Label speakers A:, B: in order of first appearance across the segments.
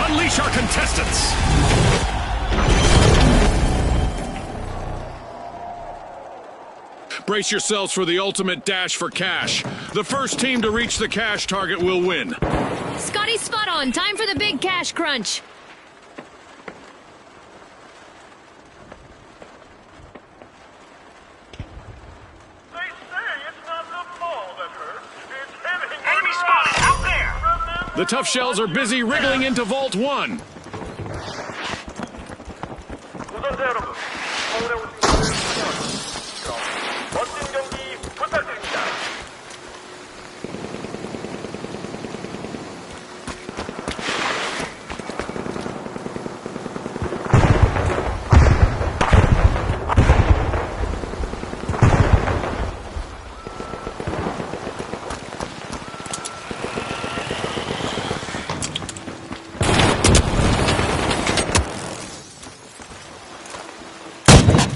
A: Unleash our contestants! Brace yourselves for the ultimate dash for cash. The first team to reach the cash target will win.
B: Scotty, spot on. Time for the big cash crunch.
C: They say it's not the ball that hurts, it's hitting.
D: Enemy spotted out there!
A: The tough shells are busy wriggling into Vault 1.
C: 우선자 여러분, 서울에 오신 것을 환영합니다. 그럼 멋진 경기 부탁드립니다.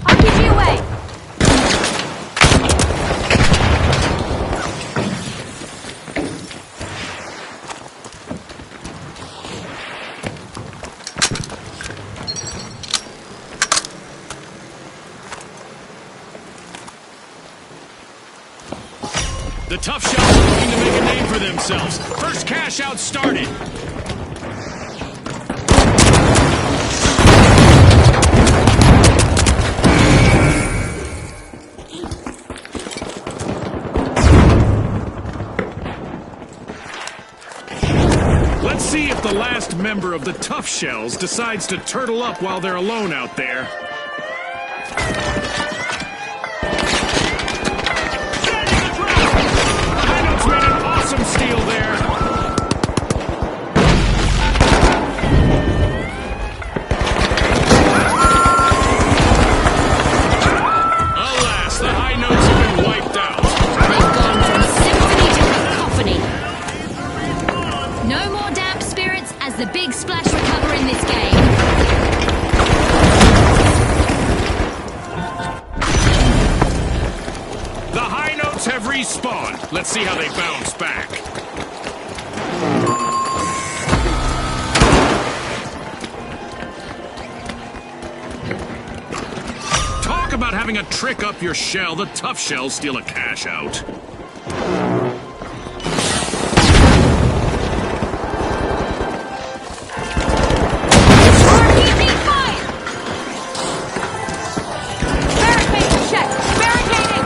B: RPG away.
A: The tough shells are looking to make a name for themselves. First cash out started. Let's see if the last member of the tough shells decides to turtle up while they're alone out there. Hino's made an awesome steal there. Alas, the high notes have been wiped out.
B: They've gone from symphony to cacophony. No more damp spirits as the big splash recover in this game.
A: The high notes have respawned. Let's see how they bounce back. Talk about having a trick up your shell. The tough shells steal a cash out.
B: Keeping fire! Barricade check! Barricading!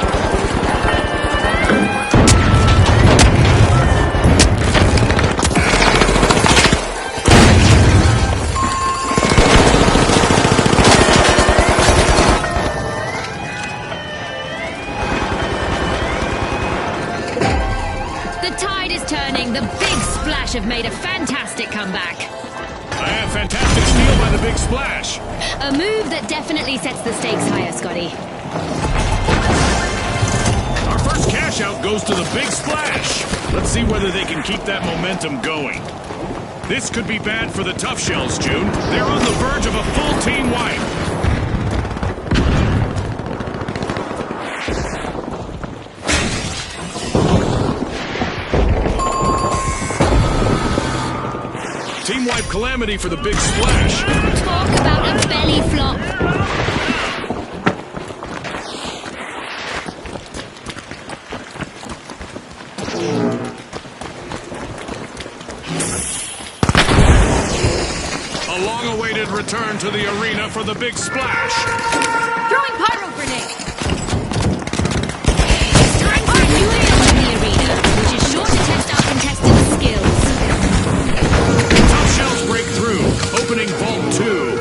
B: The tide is turning. The big splash have made a fantastic comeback.
A: Fantastic steal by the big splash.
B: A move that definitely sets the stakes higher, Scotty.
A: Our first cash out goes to the big splash. Let's see whether they can keep that momentum going. This could be bad for the tough shells, June. They're on the verge of a full team wipe. Team wipe calamity for the big splash.
B: Talk about a belly flop.
A: A long-awaited return to the arena for the big splash.
B: Throwing pyro grenade. Time for a new era in the arena, which is sure to test our contestants' skills.
A: Tough shells break through, opening Vault 2.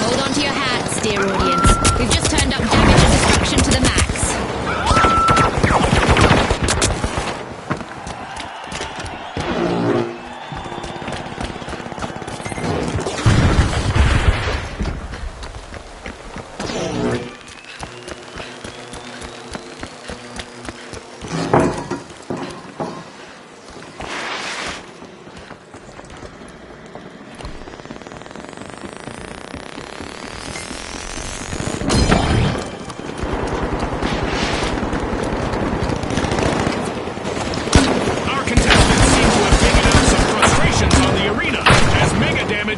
B: Hold on to your hats, dear audience. We've just turned up damage and destruction to the max.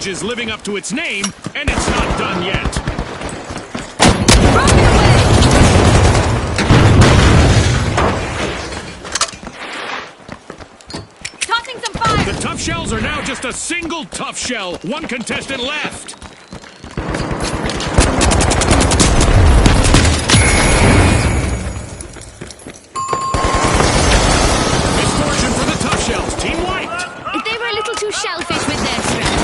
A: stage is living up to its name, and it's not done yet.
B: Tossing some fire!
A: The tough shells are now just a single tough shell. One contestant left. Misfortune for the tough shells. Team wiped.
B: If they were a little too shellfish with their strategy.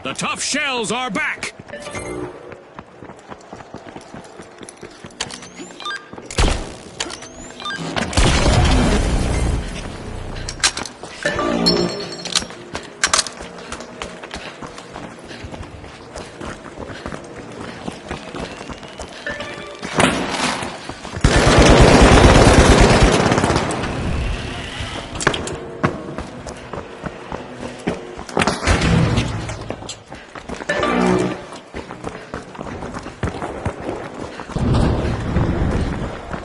A: The tough shells are back.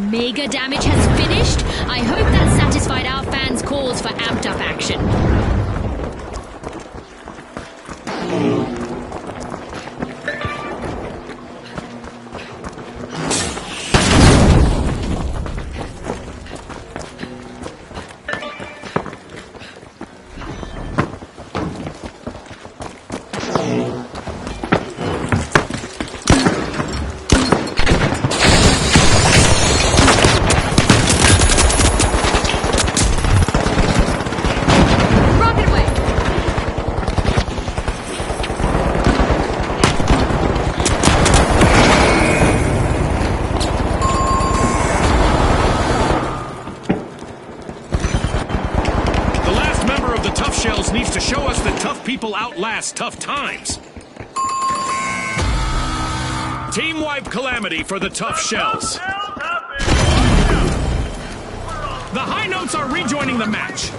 B: Mega damage has finished. I hope that satisfied our fans' calls for amped up action.
A: Needs to show us that tough people outlast tough times. Team wipe calamity for the tough shells. The high notes are rejoining the match.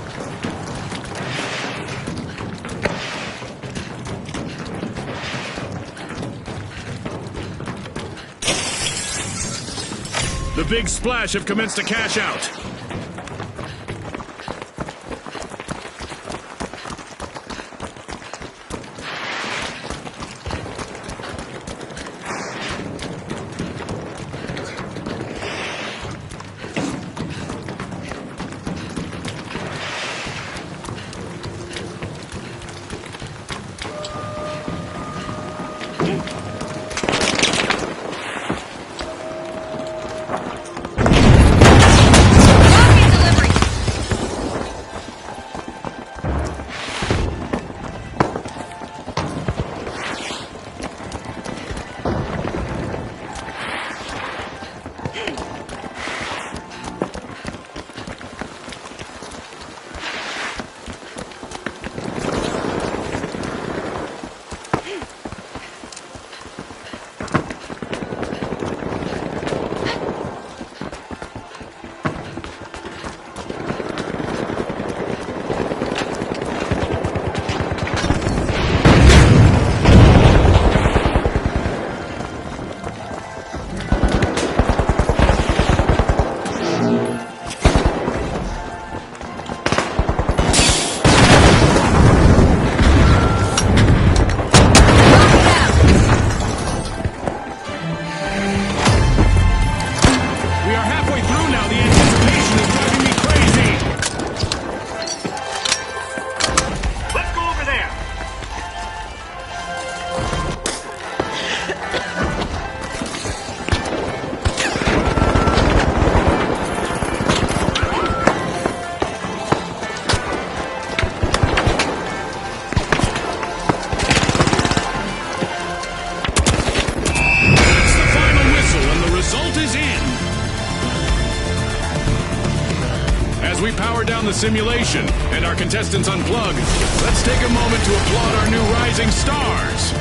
A: The big splash have commenced to cash out. We power down the simulation, and our contestants unplug. Let's take a moment to applaud our new rising stars.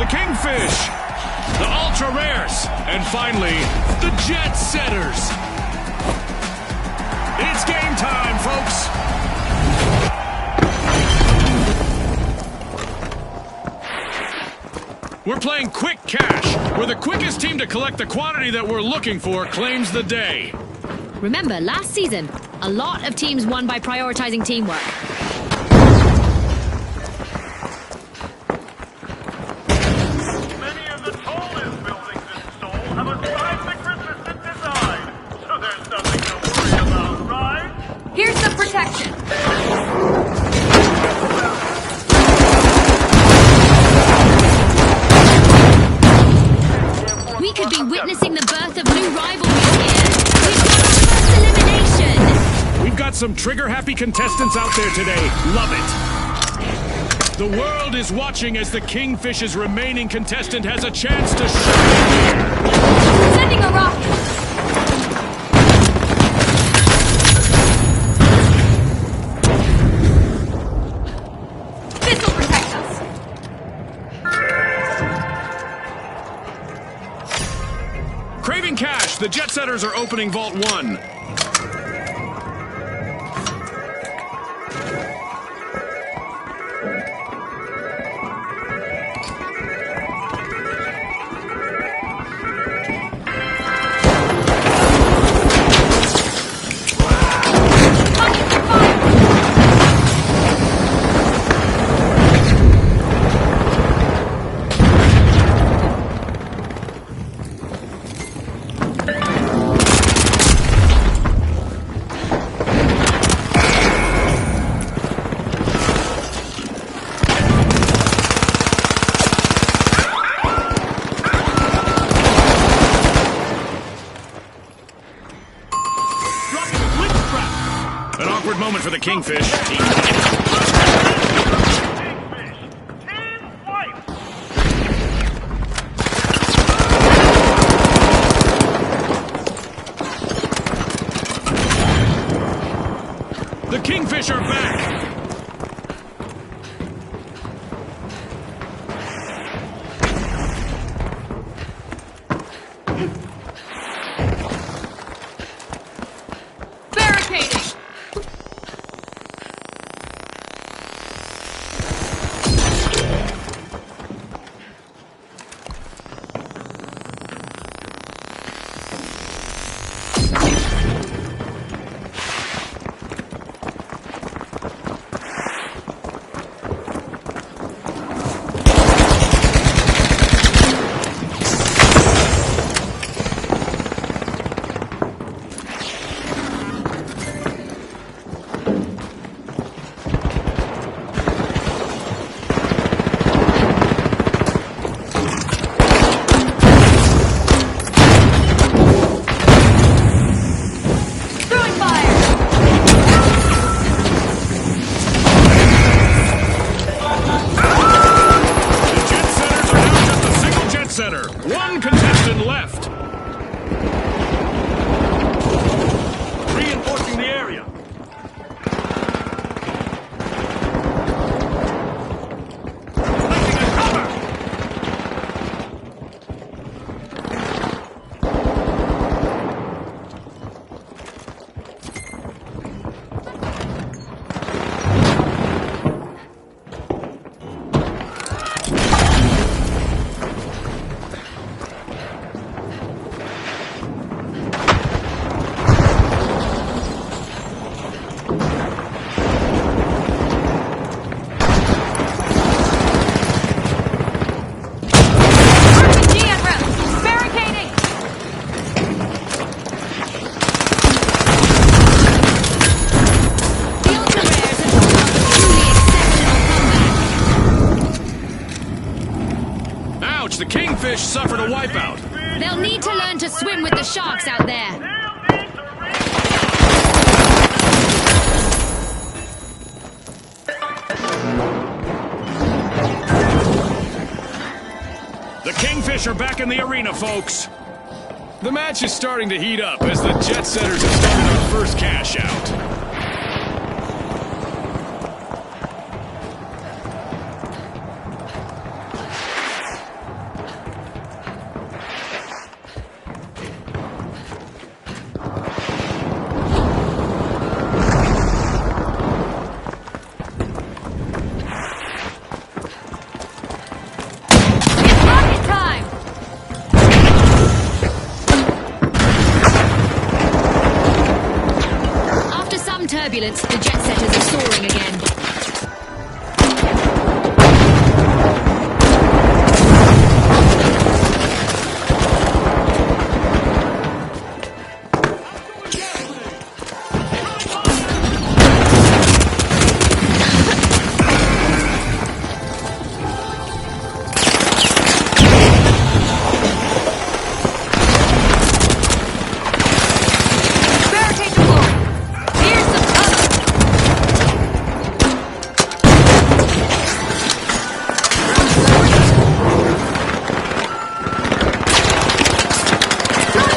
A: The Kingfish, the Ultra Rares, and finally, the Jet Setters. It's game time, folks. We're playing Quick Cash, where the quickest team to collect the quantity that we're looking for claims the day.
B: Remember, last season, a lot of teams won by prioritizing teamwork.
C: Many of the tallest buildings in Seoul have a seismic-resistant design, so there's nothing to worry about, right?
B: Here's the protection. We could be witnessing the birth of new rivalries here. We've got our first elimination.
A: We've got some trigger-happy contestants out there today. Love it. The world is watching as the Kingfish's remaining contestant has a chance to shine.
B: Sending a rocket. This will protect us.
A: Craving cash, the Jet Setters are opening Vault 1. An awkward moment for the Kingfish.
C: Kingfish, team fight!
A: The Kingfish are back.
B: Barricading. Throwing fire.
A: The Jet Setters are now just a single Jet Setter. One contestant left.
C: Reinforcing the area. Placing a cover!
B: RPG en route. Barricading. The Ultra Rares have pulled off a truly exceptional comeback.
A: Ouch, the Kingfish suffered a wipeout.
B: They'll need to learn to swim with the sharks out there.
C: They'll need to
A: The Kingfish are back in the arena, folks. The match is starting to heat up as the Jet Setters have started our first cash out.
B: turbulence, the jet setters are soaring again. Barricade deployed. Here's some cover.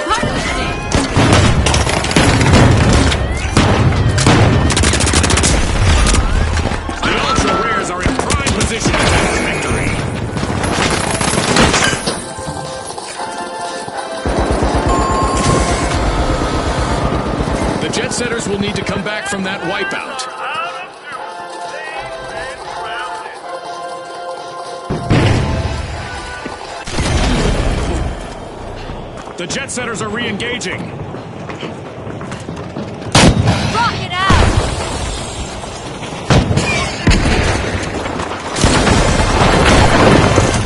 B: Pilot stick.
A: The ultra rares are in prime position to take victory. The jet setters will need to come back from that wipeout.
C: Out of fuel. They've been grounded.
A: The jet setters are re-engaging.
B: Rocket out.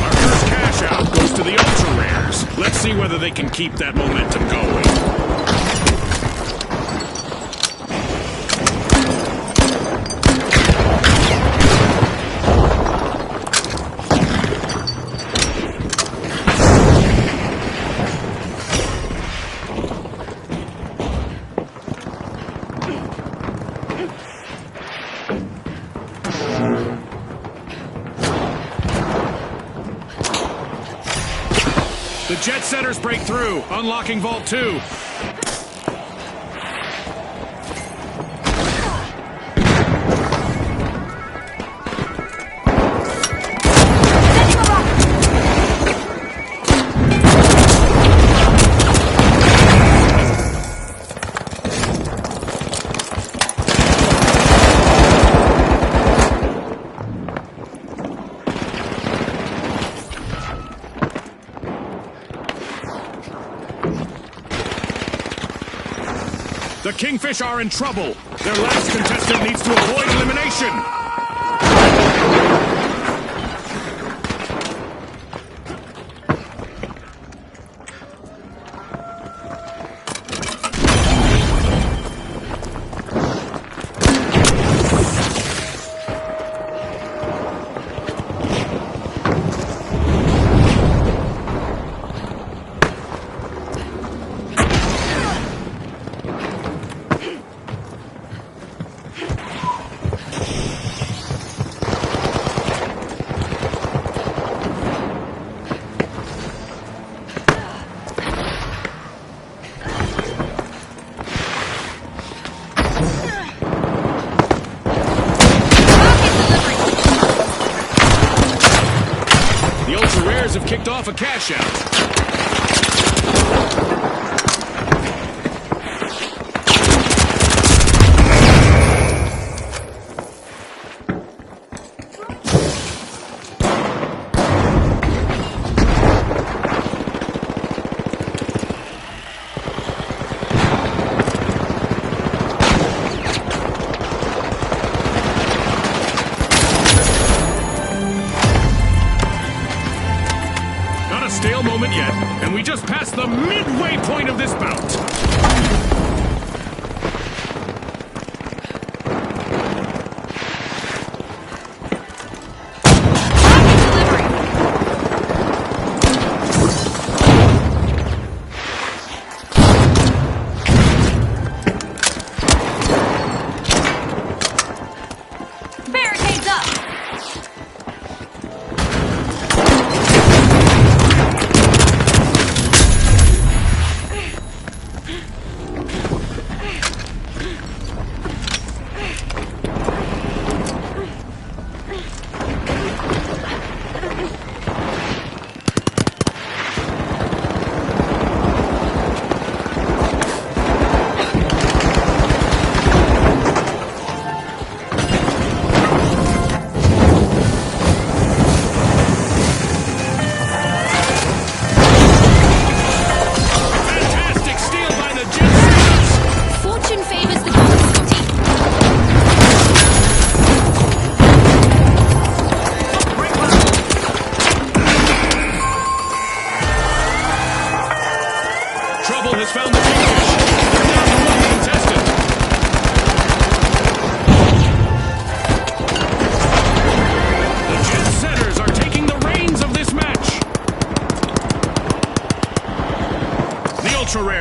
A: Our first cash out goes to the ultra rares. Let's see whether they can keep that momentum going. The jet setters break through, unlocking Vault 2.
B: Sending a rocket.
A: The Kingfish are in trouble. Their last contestant needs to avoid elimination. The ultra rares have kicked off a cash out. Not a stale moment yet, and we just passed the midway point of this bout.
B: Rocket delivery. Barricades up.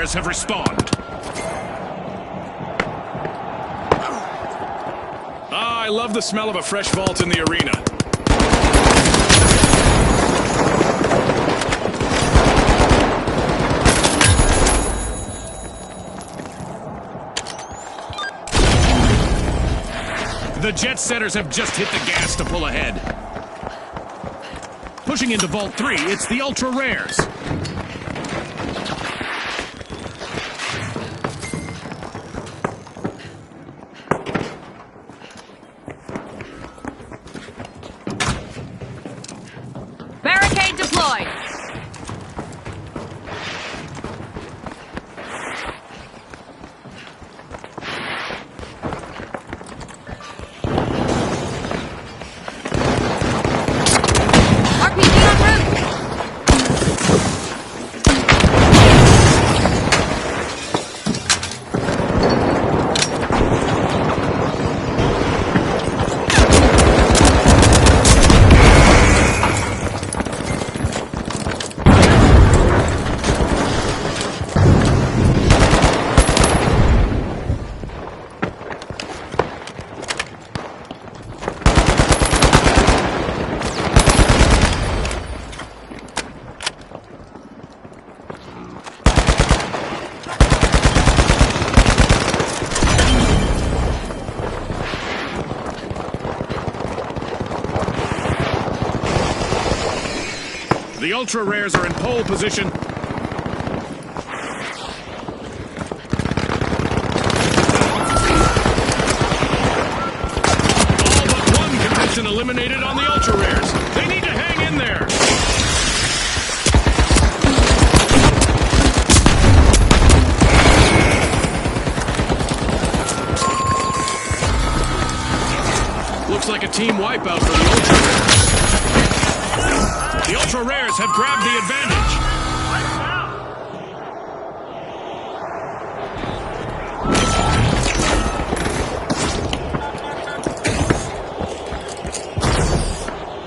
A: Rares have respawned. Ah, I love the smell of a fresh vault in the arena. The Jet Setters have just hit the gas to pull ahead. Pushing into Vault 3, it's the Ultra Rares.
B: Barricade deployed. RPG en route.
A: The Ultra Rares are in pole position. All but one contestant eliminated on the Ultra Rares. They need to hang in there. Looks like a team wipeout for the Ultra Rares. The Ultra Rares have grabbed the advantage.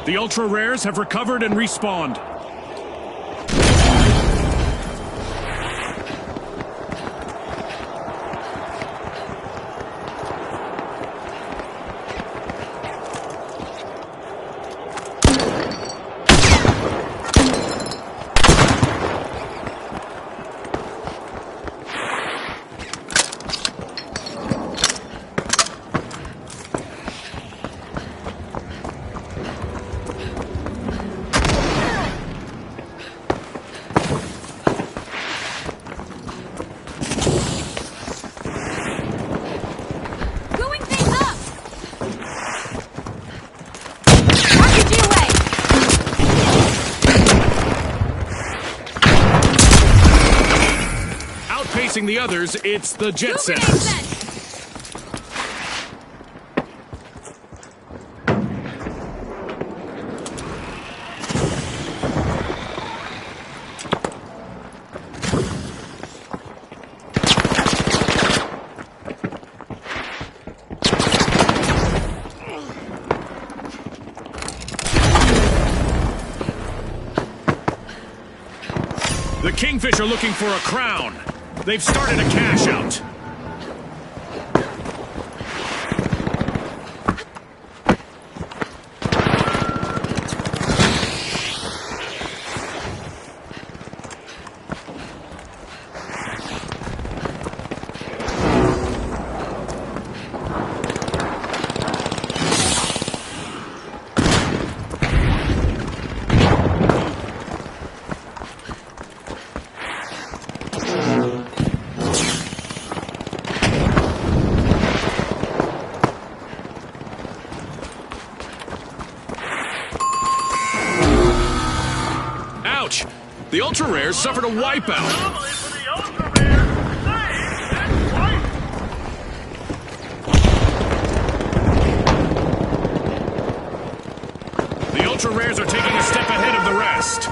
A: The Ultra Rares have recovered and respawned.
B: Going things up. RPG away.
A: Outpacing the others, it's the Jet
B: Two grenades
A: Setters.
B: sent.
A: The Kingfish are looking for a crown. They've started a cash out. Ouch! The Ultra Rares suffered a wipeout.
C: Anomaly for the Ultra Rares. Save and wipe.
A: The Ultra Rares are taking a step ahead of the rest.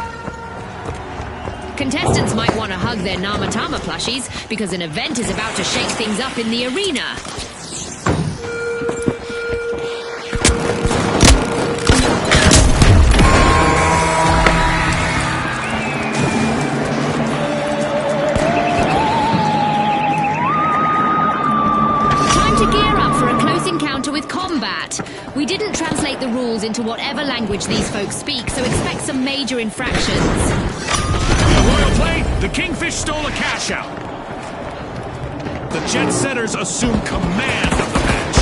B: Contestants might want to hug their Namatama plushies because an event is about to shake things up in the arena. that. We didn't translate the rules into whatever language these folks speak, so expect some major infractions.
A: Royal play, the Kingfish stole a cash out. The Jet Setters assume command of the match.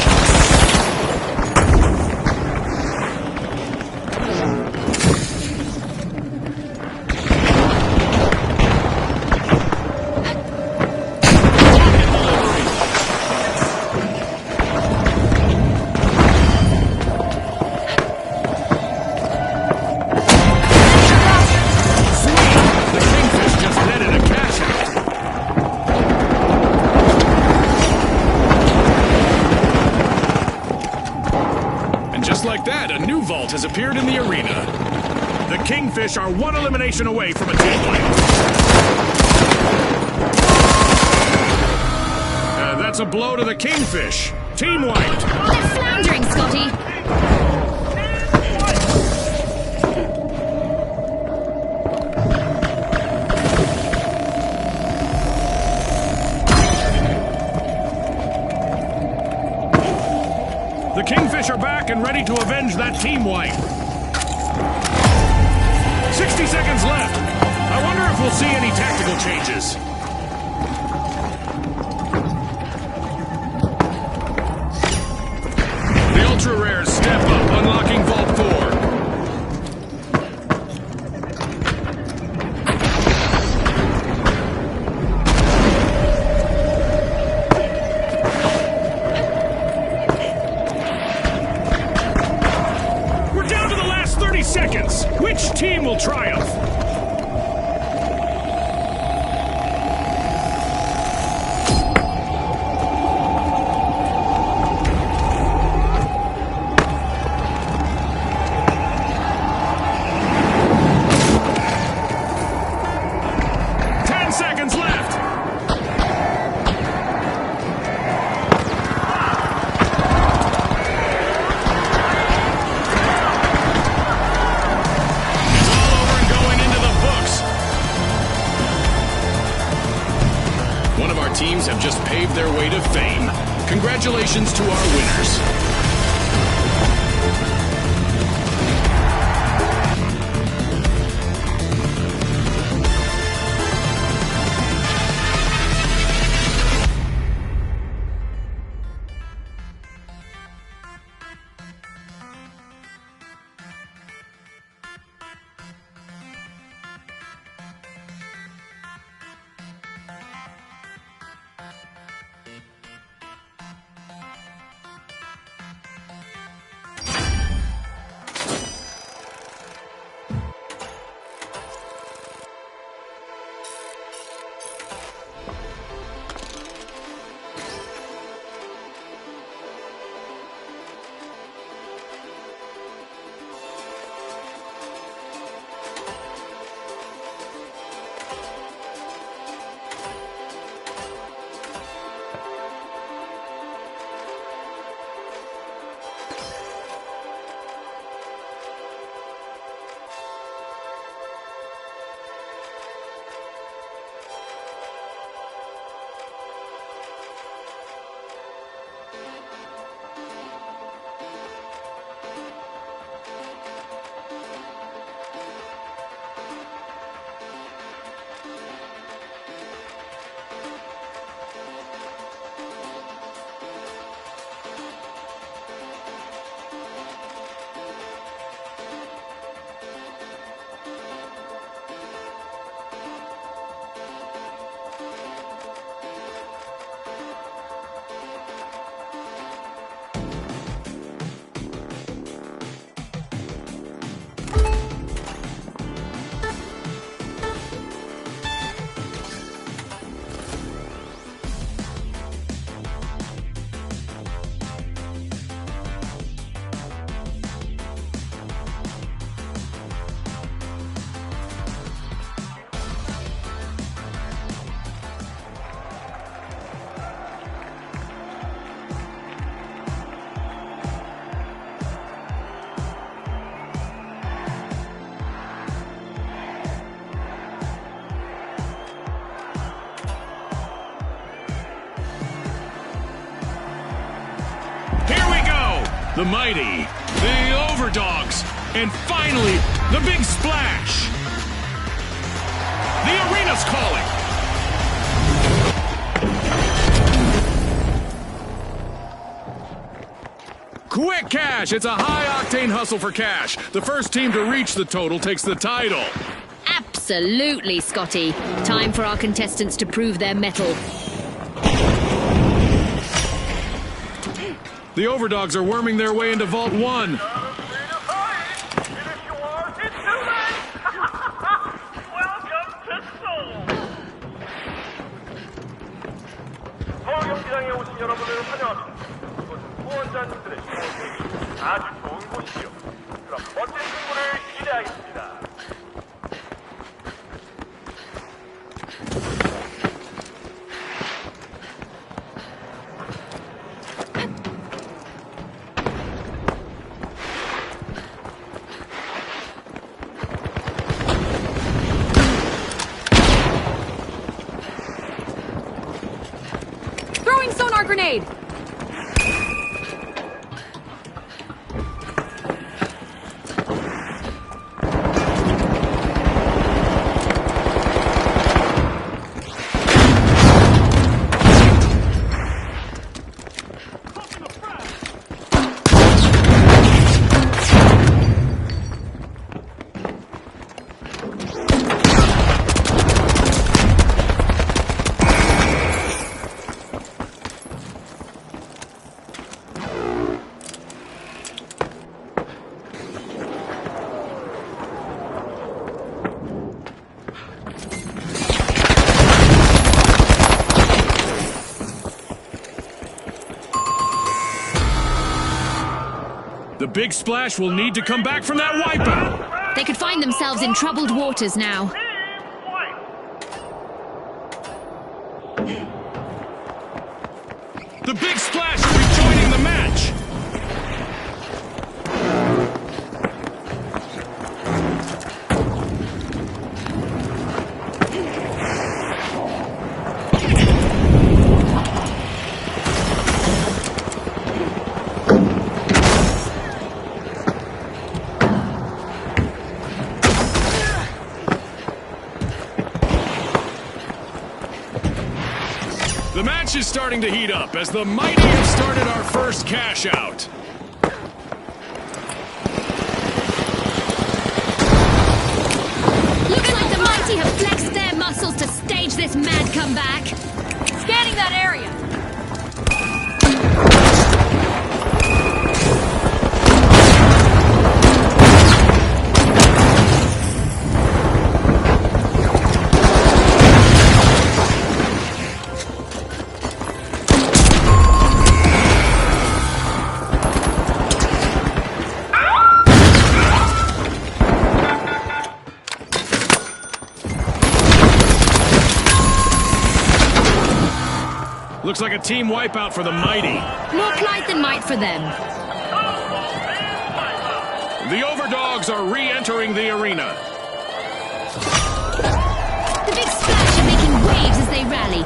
A: Has appeared in the arena. The Kingfish are one elimination away from a team wipe. That's a blow to the Kingfish. Team wiped.
B: They're floundering, Scotty.
A: The Kingfish are back and ready to avenge that team wipe. 60 seconds left. I wonder if we'll see any tactical changes. The Ultra Rares step up, unlocking Vault 4. Seconds. Which team will triumph? Teams have just paved their way to fame. Congratulations to our winners. the mighty, the overdogs, and finally, the big splash. The arena's calling. Quick cash! It's a high-octane hustle for cash. The first team to reach the total takes the title.
B: Absolutely, Scotty. Time for our contestants to prove their mettle.
A: The overdogs are worming their way into Vault 1.
C: 경기장에 오신 여러분을 환영합니다. 이곳은 후원자님들의 시간이 아주 좋은 곳이지요. 그럼 멋진 승부를 기대하겠습니다.
B: Throwing sonar grenade!
A: The big splash will need to come back from that wipeout.
B: They could find themselves in troubled waters now.
A: The big splash are rejoining the match. The match is starting to heat up as the mighty have started our first cash out.
B: Looks like the mighty have flexed their muscles to stage this mad comeback. Scanning that area.
A: Looks like a team wipeout for the mighty.
B: More plight than might for them.
A: The overdogs are re-entering the arena.
B: The big splash are making waves as they rally.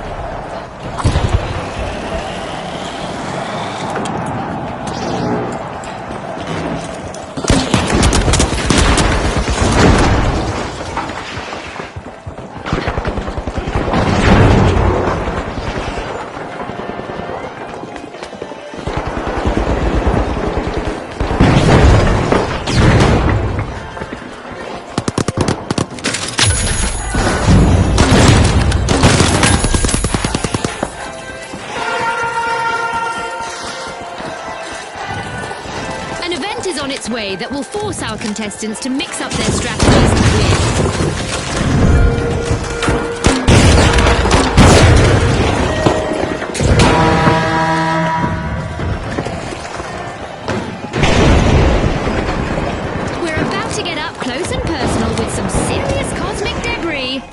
B: Is on its way that will force our contestants to mix up their strategies and win. We're about to get up close and personal with some serious cosmic debris.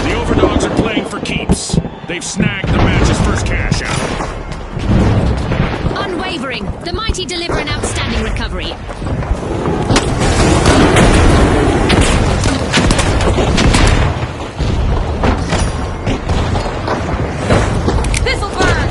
A: The overdogs are playing for keeps. They've snagged the match's first cash out.
B: Unwavering, the mighty deliver an outstanding recovery. This'll burn!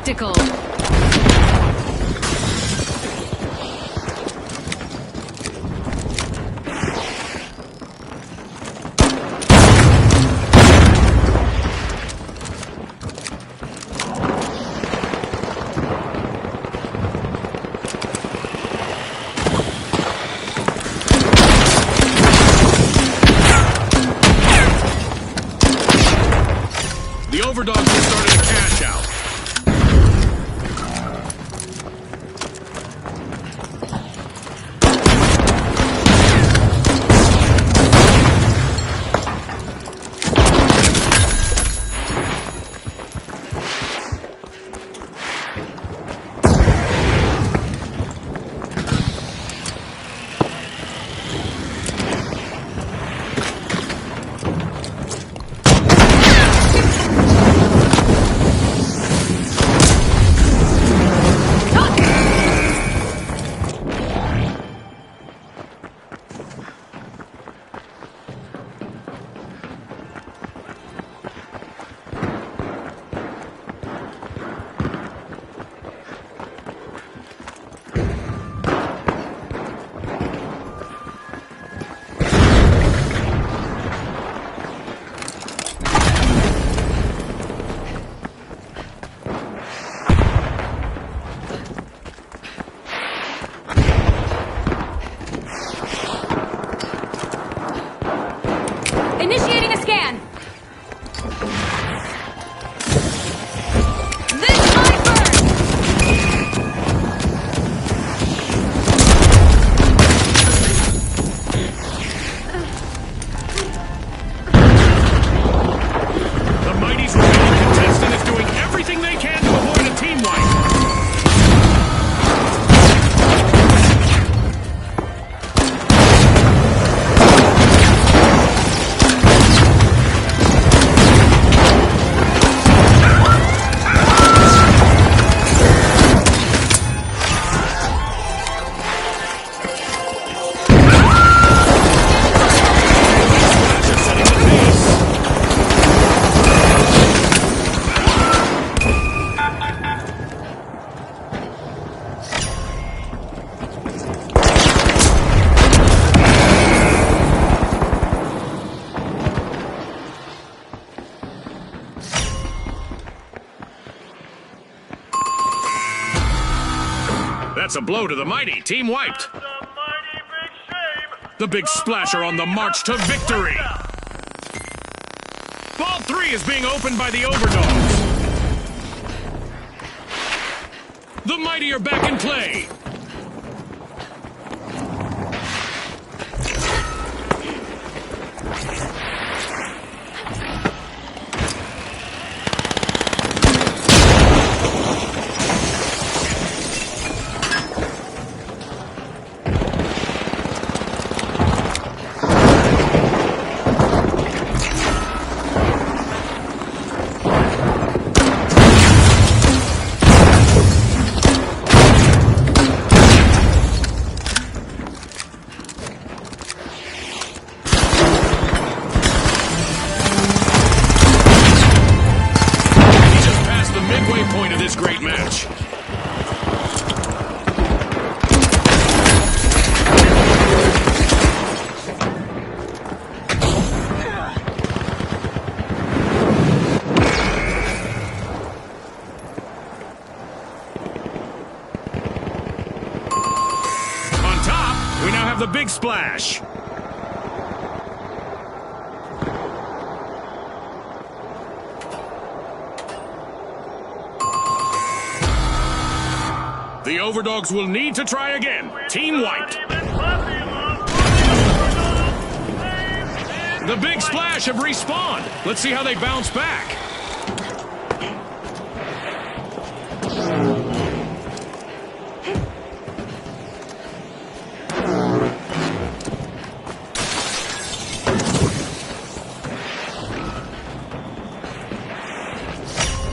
B: spectacle.
A: The overdogs are starting to cash out.
B: Initiating a scan. The sniper!
A: The Mighty's remaining contestant is doing everything they can to avoid a team wipe. Setting the pace. That's a blow to the Mighty. Team wiped.
C: It's a mighty big shame.
A: The big splasher on the march to victory. Ball 3 is being opened by the overdogs. The Mighty are back in play. Midway point of this great match. On top, we now have the big splash. The overdogs will need to try again. Team wiped. The big splash have respawned. Let's see how they bounce back.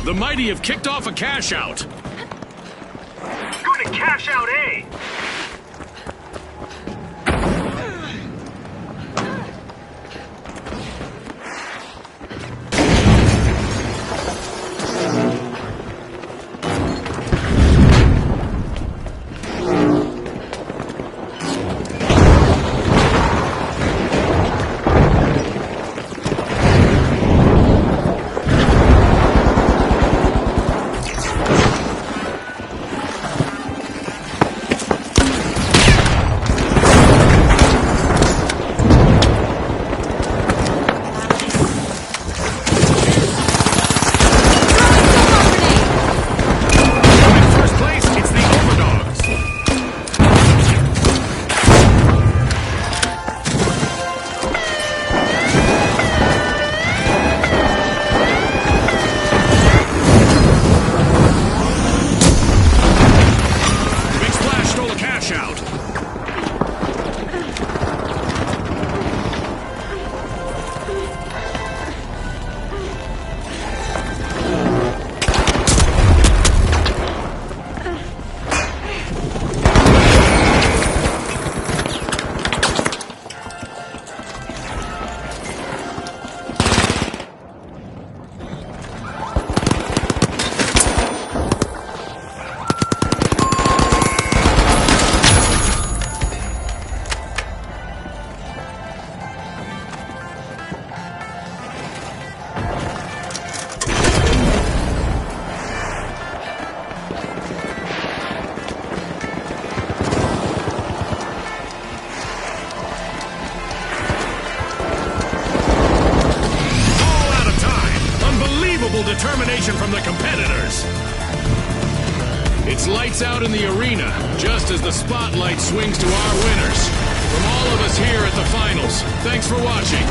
A: The Mighty have kicked off a cash out.
D: Gonna cash out A.
A: determination from the competitors. It's lights out in the arena, just as the spotlight swings to our winners. From all of us here at the finals, thanks for watching.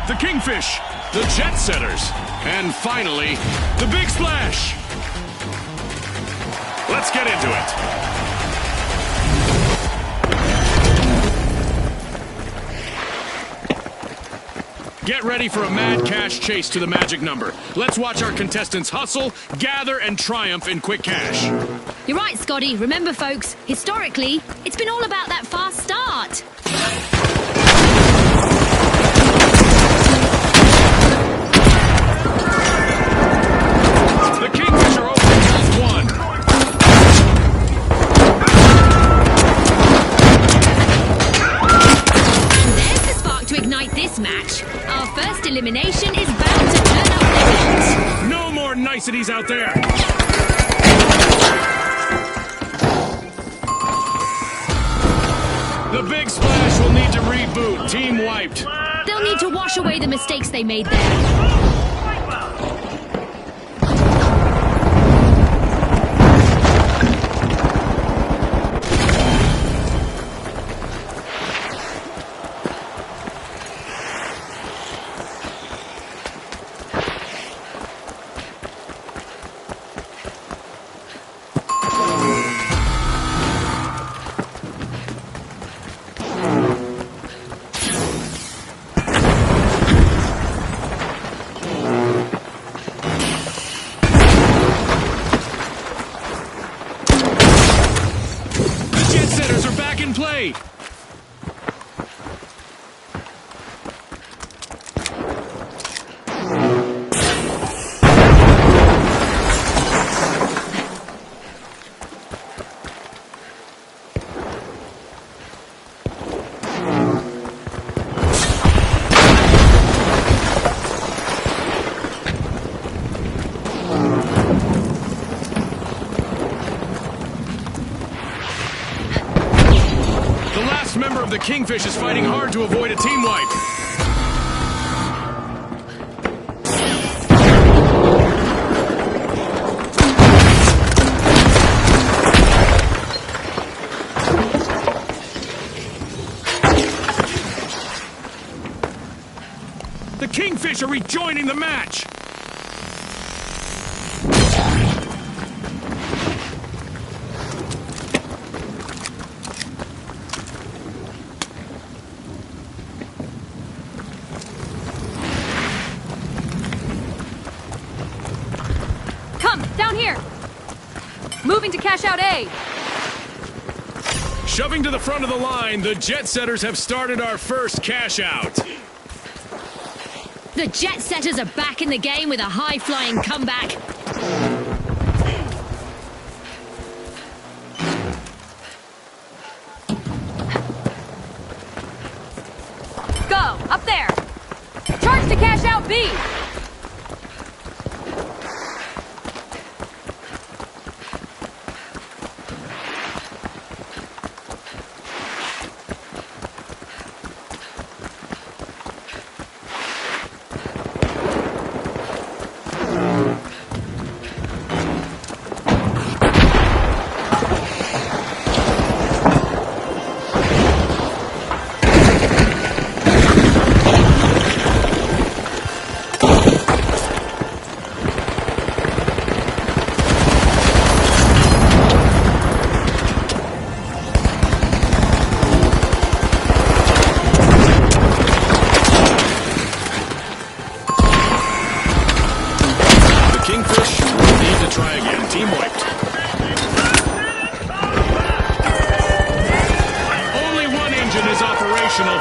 A: the Kingfish, the Jet Setters, and finally, the Big Splash. Let's get into it. Get ready for a mad cash chase to the magic number. Let's watch our contestants hustle, gather, and triumph in quick cash.
B: You're right, Scotty. Remember, folks, historically, it's been all about that fast start.
A: The Kingfisher opening plus one.
B: And there's the spark to ignite this match. Our first elimination is bound to turn up the heat.
A: No more niceties out there. The Big Splash will need to reboot. Team wiped.
B: They'll need to wash away the mistakes they made there.
A: Play. Member of the Kingfish is fighting hard to avoid a team wipe. The Kingfish are rejoining the match.
B: Down here! Moving to cash out A!
A: Shoving to the front of the line, the Jet Setters have started our first cash out.
B: The Jet Setters are back in the game with a high-flying comeback. Go! Up there! Charge to cash out B!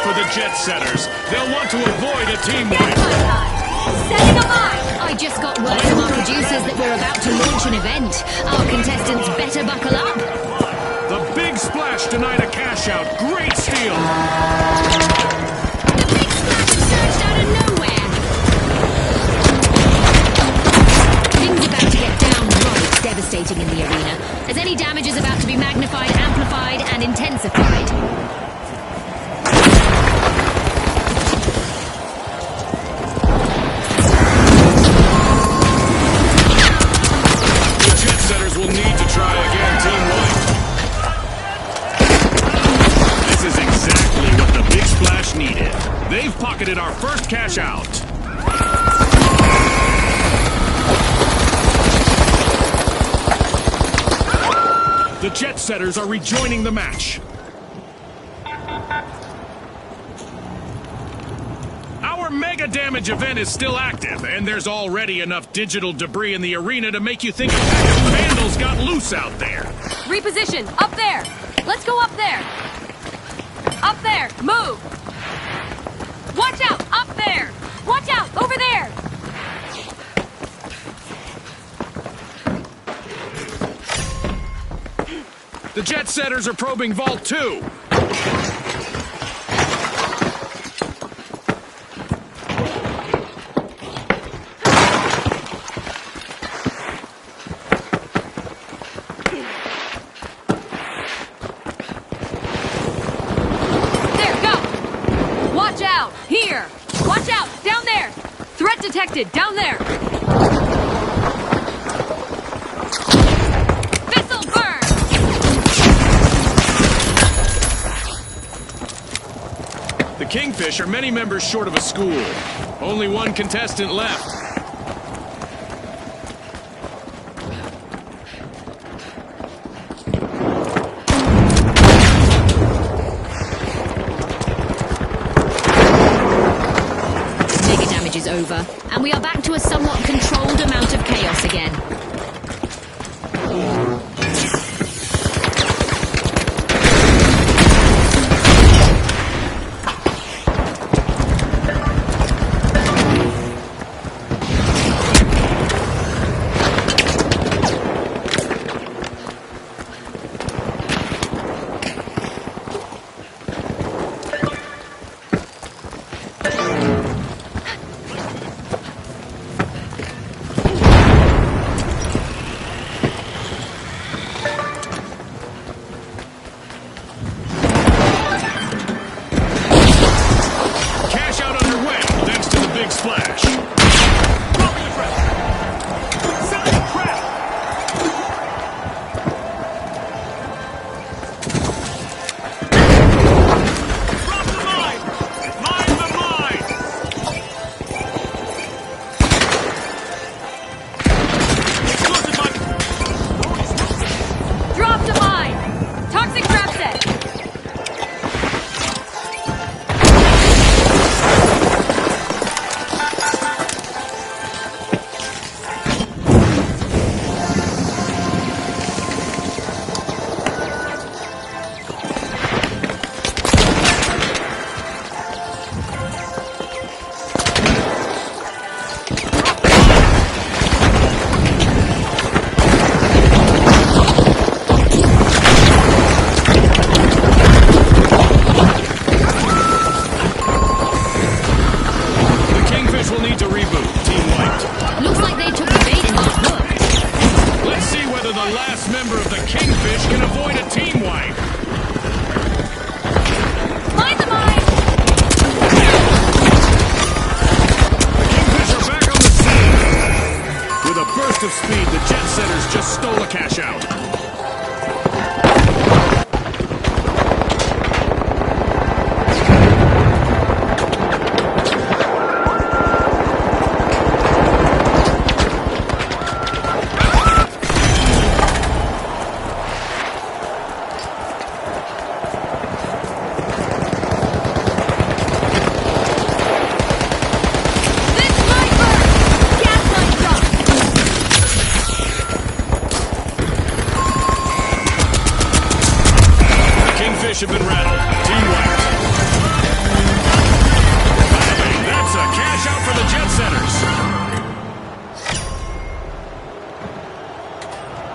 A: For the Jet Setters. They'll want to avoid a team wipe.
B: Setting a mine! I just got word from our producers that we're about to launch an event. Our contestants better buckle up.
A: The Big Splash denied a cash out. Great steal.
B: The Big Splash surged out of nowhere. Things about to get downright devastating in the arena, as any damage is about to be magnified, amplified, and intensified.
A: Will need to try again, team white. This is exactly what the Big Splash needed. They've pocketed our first cash out. The Jet Setters are rejoining the match. Our mega damage event is still active, and there's already enough digital debris in the arena to make you think a pack of vandals got loose out there.
B: Reposition. Up there. Let's go up there. Up there. Move. Watch out. Up there. Watch out. Over there.
A: The Jet Setters are probing Vault 2.
B: Detected down there. This'll burn.
A: The Kingfish are many members short of a school. Only one contestant left.
B: Is over, and we are back to a somewhat controlled amount of chaos again.
A: of speed, the Jet Setters just stole a cash out. Have been rattled. Team wiped. Bang, that's a cash out for the Jet Setters.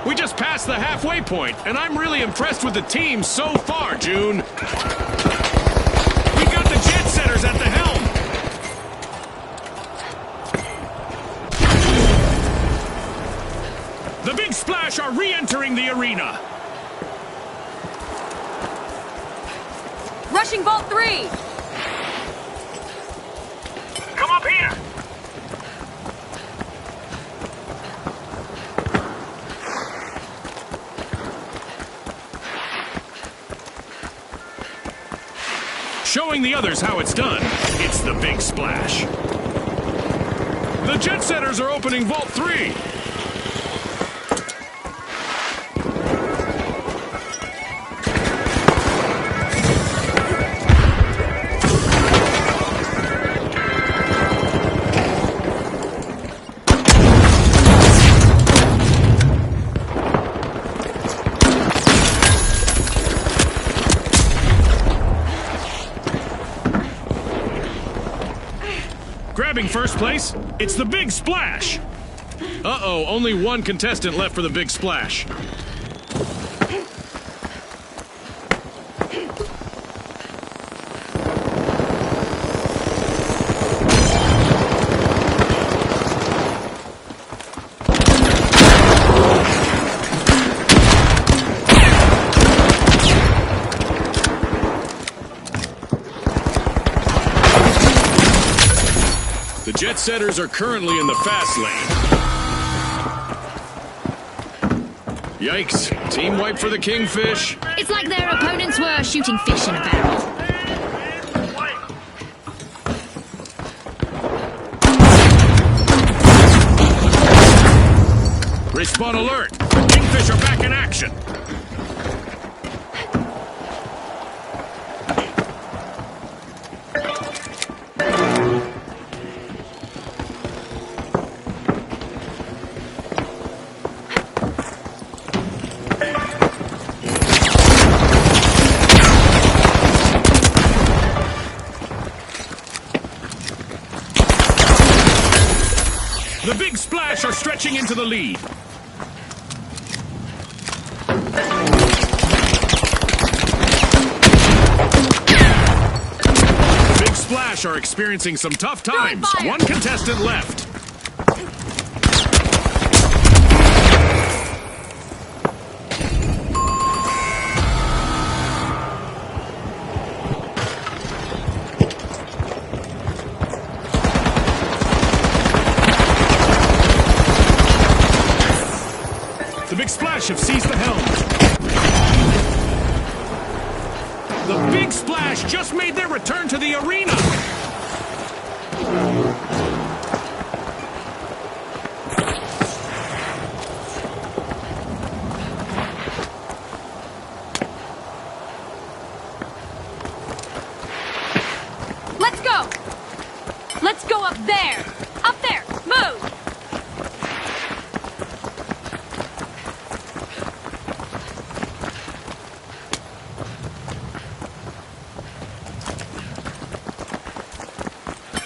A: We just passed the halfway point, and I'm really impressed with the team so far, June. We've got the Jet Setters at the helm. The Big Splash are re-entering the arena.
B: Rushing Vault 3!
D: Come up here!
A: Showing the others how it's done, it's the Big Splash. The Jet Setters are opening Vault 3! Grabbing first place, it's the Big Splash. Uh-oh, only one contestant left for the Big Splash. The Jet Setters are currently in the fast lane. Yikes. Team wipe for the Kingfish.
B: It's like their opponents were shooting fish in a barrel.
A: Respawn alert. Kingfish are back in action. The Big Splash are stretching into the lead. Big Splash are experiencing some tough times. One contestant left. The Big Splash have seized the helm. The Big Splash just made their return to the arena.
B: Let's go! Let's go up there! Up there! Move!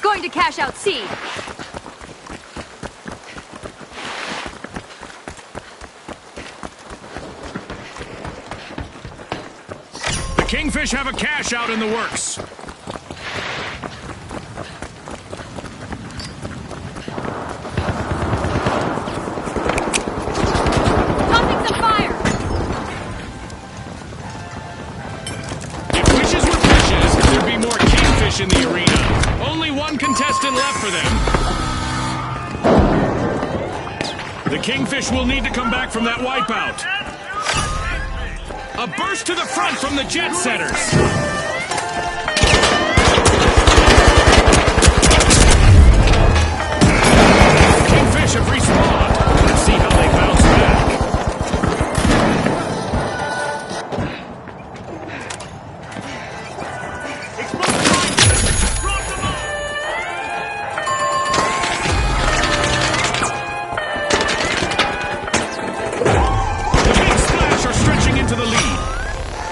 B: Going to cash out C.
A: The Kingfish have a cash out in the works.
B: Tossing some fire!
A: If wishes were fishes, there'd be more Kingfish in the arena. Only one contestant left for them. The Kingfish will need to come back from that wipeout. A burst to the front from the Jet Setters. Kingfish have respawned. Let's see how they bounce back.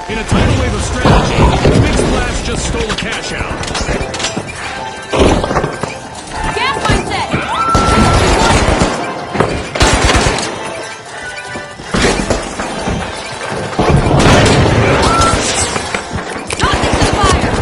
A: In a tidal wave of strategy, the Big Splash just stole a cash out.
B: Gas line set! Tossing some fire!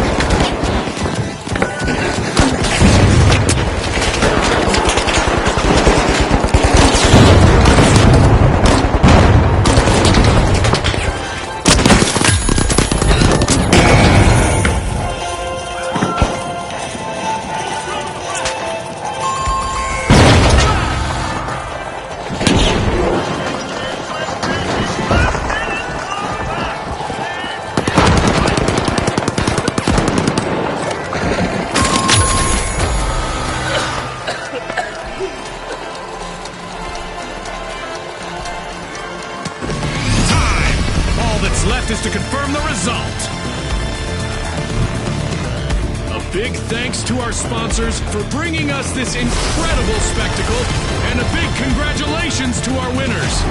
A: Left is to confirm the result. A big thanks to our sponsors for bringing us this incredible spectacle, and a big congratulations to our winners.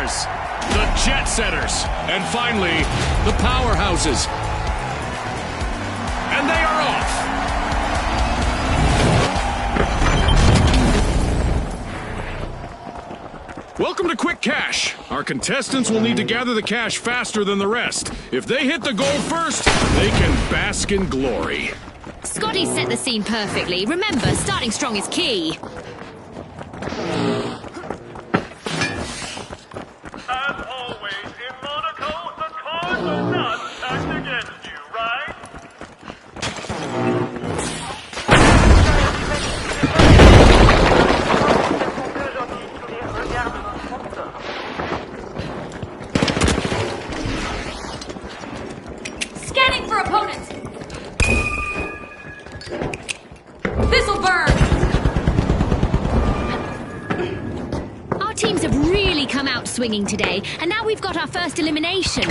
A: Winners, the Jet Setters, and finally, the Powerhouses. And they are off. Welcome to Quick Cash. Our contestants will need to gather the cash faster than the rest. If they hit the goal first, they can bask in glory.
B: Scotty set the scene perfectly. Remember, starting strong is key.
C: As always, in Monaco, the cards are not stacked against you, right?
B: Scanning for opponents! This'll burn! Our teams have really come out swinging today, and now we've got our first elimination.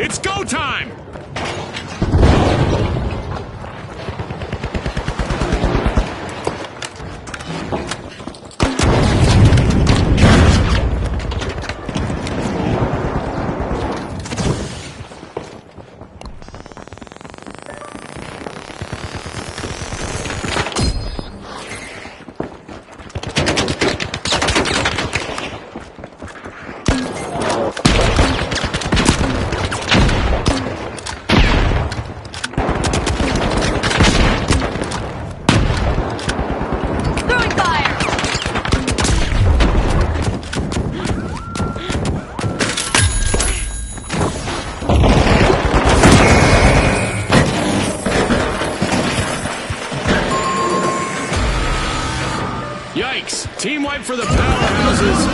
A: It's go time!
B: Throwing fire!
A: Yikes! Team wipe for the Powerhouses.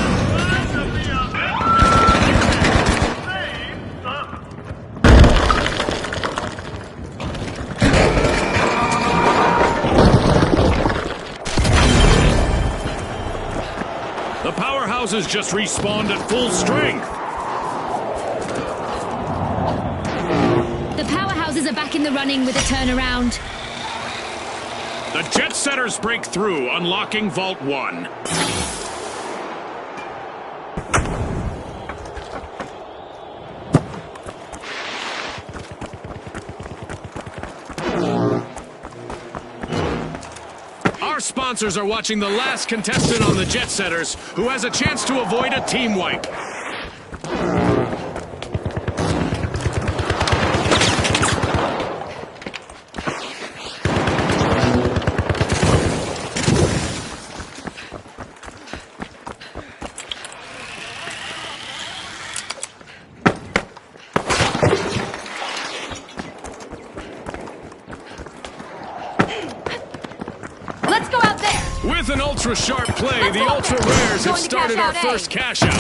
A: The Powerhouses just respawned at full strength.
B: The Powerhouses are back in the running with a turnaround.
A: The Jet Setters break through, unlocking Vault 1. Our sponsors are watching the last contestant on the Jet Setters, who has a chance to avoid a team wipe.
B: Let's go out there!
A: With an ultra-sharp play,
B: Let's
A: the
B: go out
A: Ultra
B: there.
A: Rares have
B: Going to
A: started
B: cash
A: our
B: out A.
A: first cash out.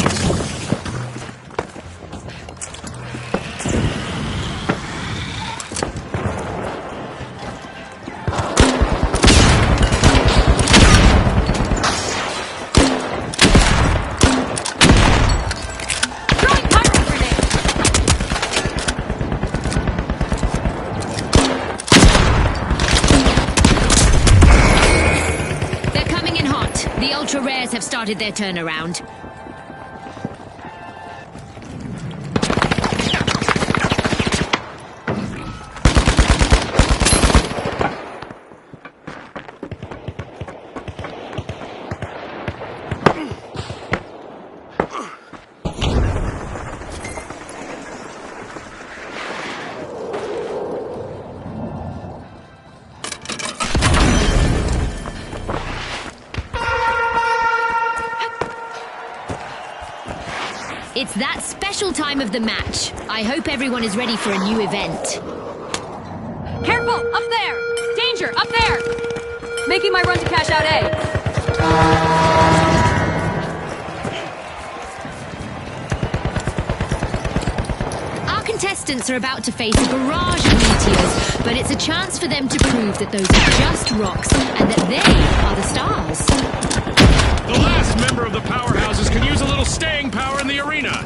B: Throwing pyro grenade! They're coming in hot. The Ultra Rares have started their turnaround. It's that special time of the match. I hope everyone is ready for a new event. Careful! Up there! Danger! Up there! Making my run to cash out A. Our contestants are about to face a barrage of meteors, but it's a chance for them to prove that those are just rocks and that they are the stars.
A: The last member of the Powerhouses can use a little staying power in the arena.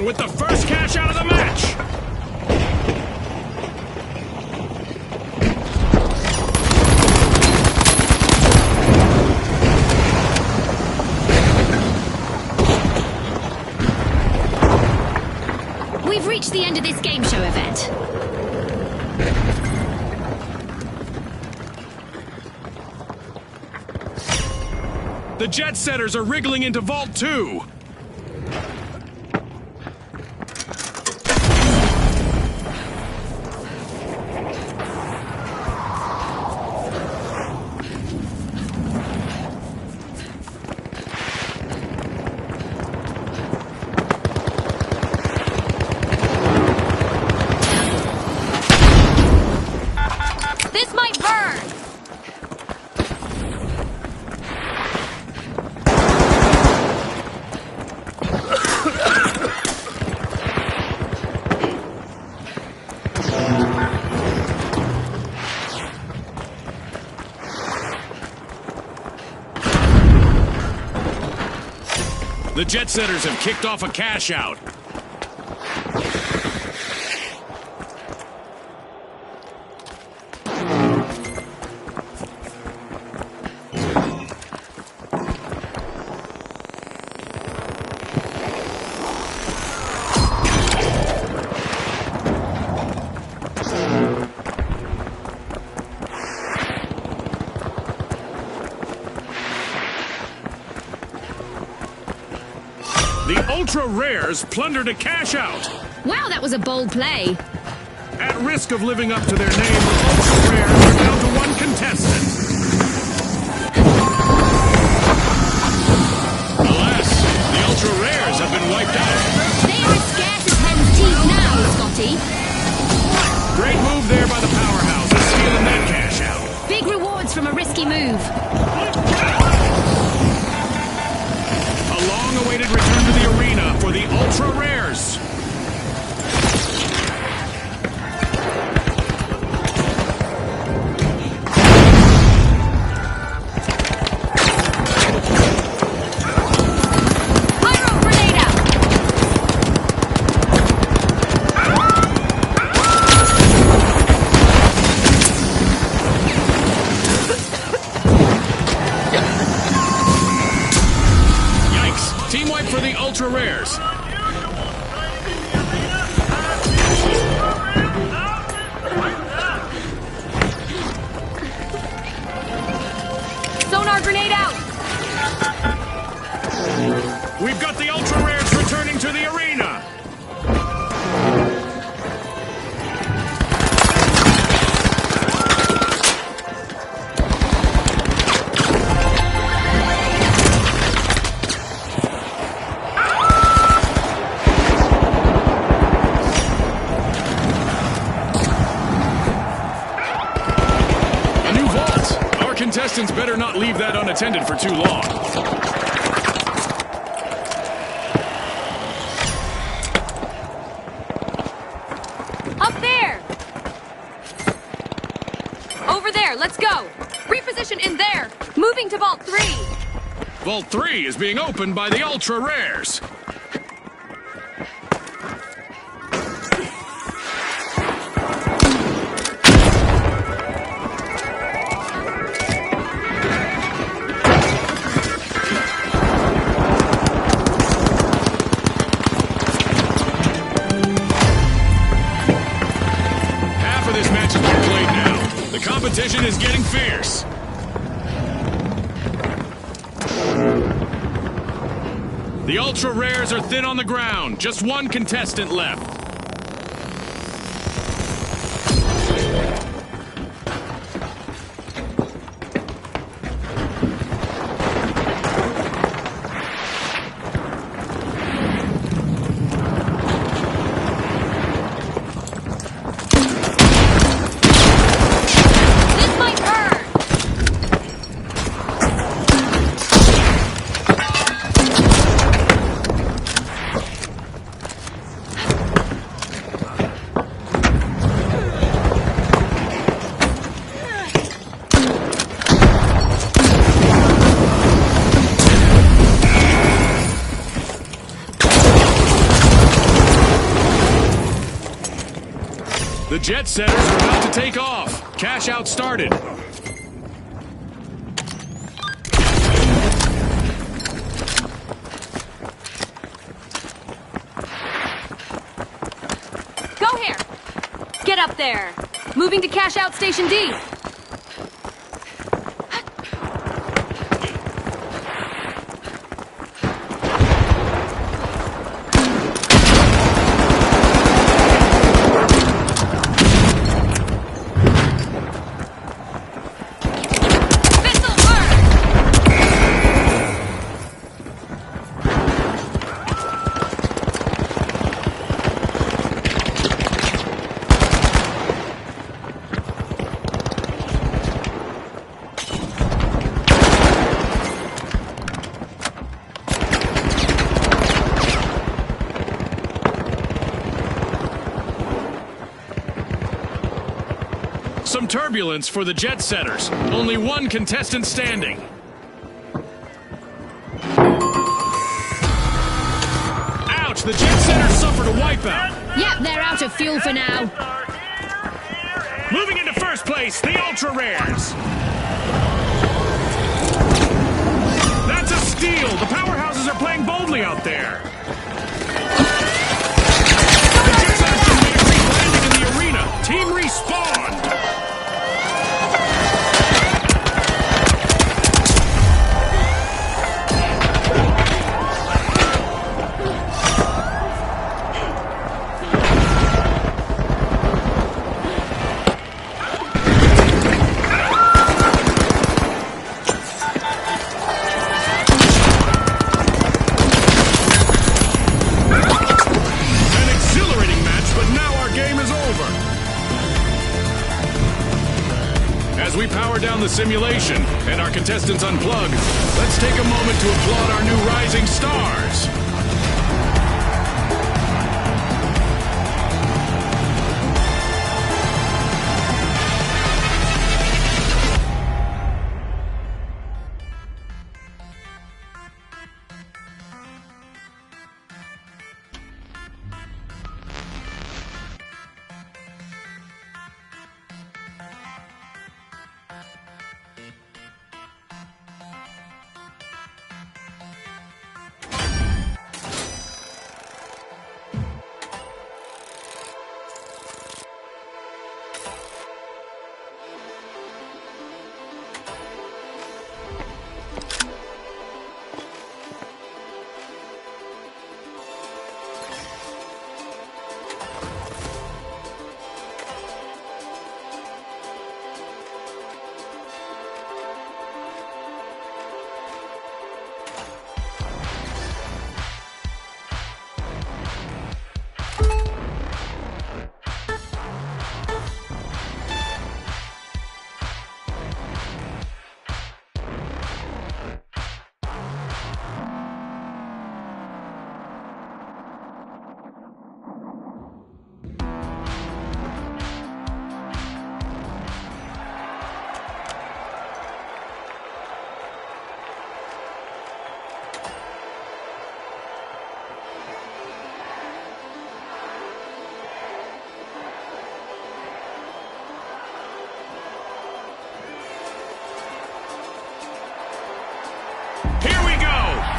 A: with the first cash out of the match.
B: We've reached the end of this game show event.
A: The jet setters are wriggling into Vault 2.
B: This might burn!
A: The jet setters have kicked off a cash out. The ultra rares plundered a cash out.
B: Wow, that was a bold play.
A: At risk of living up to their name, the ultra rares are down to one contestant. Alas, the ultra rares have been wiped out.
B: They are as scarce as hen's teeth now, Scotty.
A: Great move there by the powerhouses, stealing that cash out.
B: Big rewards from a risky move.
A: A long-awaited return to the arena for the ultra rares.
B: Pyro grenade out!
A: Yikes! Team wipe for the ultra rares.
B: Sonar grenade out!
A: We've got the ultra rares returning to the arena. A new vault. Our contestants better not leave that unattended for too long.
B: Up there! Over there, let's go! Reposition in there! Moving to Vault 3!
A: Vault 3 is being opened by the ultra rares. Half of this match has been played now. The competition is getting fierce. The ultra rares are thin on the ground. Just one contestant left.
B: This might burn!
A: The jet setters are about to take off. Cash out started.
B: Go here! Get up there! Moving to cash out Station D!
A: Some turbulence for the jet setters. Only one contestant standing. Ouch! The jet setters suffered a wipeout.
B: Yep, they're out of fuel for now.
A: Moving into first place, the Ultra Rares. That's a steal. The powerhouses are playing boldly out there. The jet setters just made a great landing in the arena. Team respawned. As we power down the simulation and our contestants unplug, let's take a moment to applaud our new rising stars.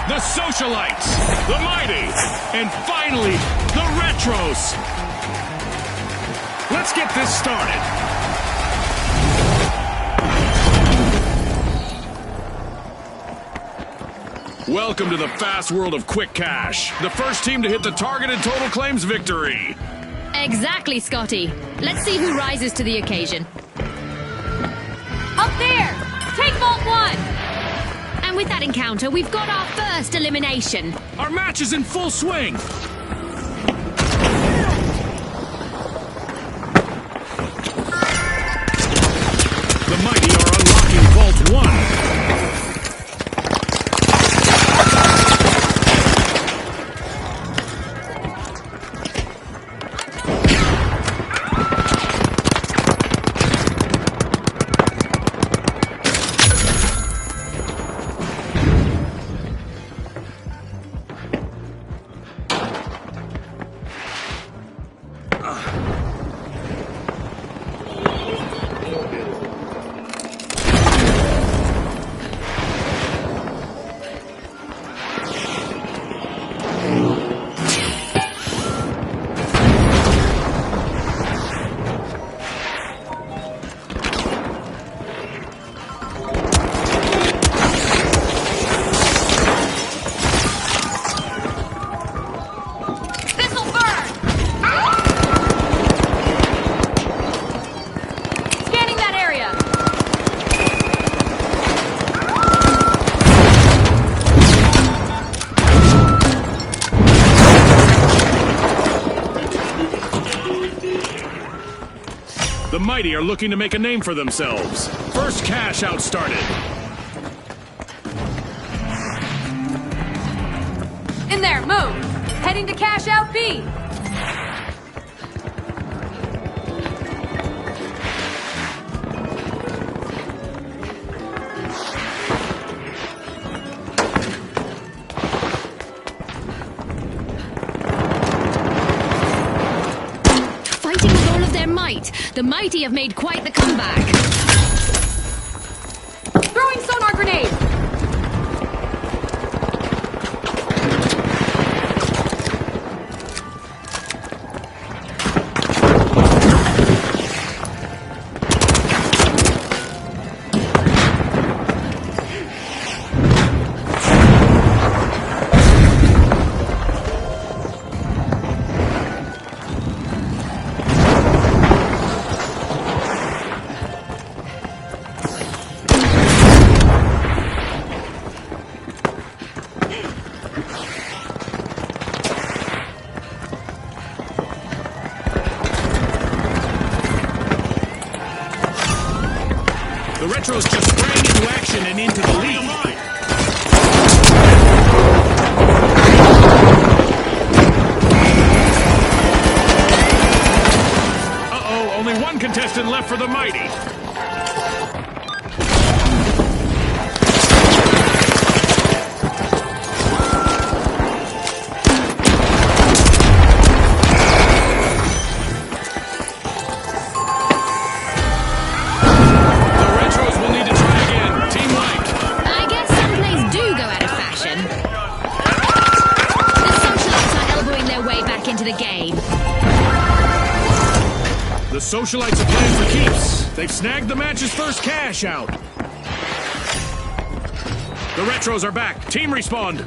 A: The Socialites, the Mighty, and finally, the Retros. Let's get this started. Welcome to the fast world of quick cash. The first team to hit the targeted total claims victory.
B: Exactly, Scotty. Let's see who rises to the occasion. Up there! Take Vault 1! And with that encounter, we've got our first elimination.
A: Our match is in full swing. The Mighty are unlocking Vault 1. Mighty are looking to make a name for themselves. First cash out started.
B: In there, move! Heading to cash out B!
E: Fighting with all of their might, the Mighty have made quite the comeback.
B: Throwing sonar grenade!
A: The Retros just sprang into action and into the lead. Uh-oh, only one contestant left for the Mighty. The Socialites are playing for keeps. They've snagged the match's first cash out. The Retros are back. Team respawned.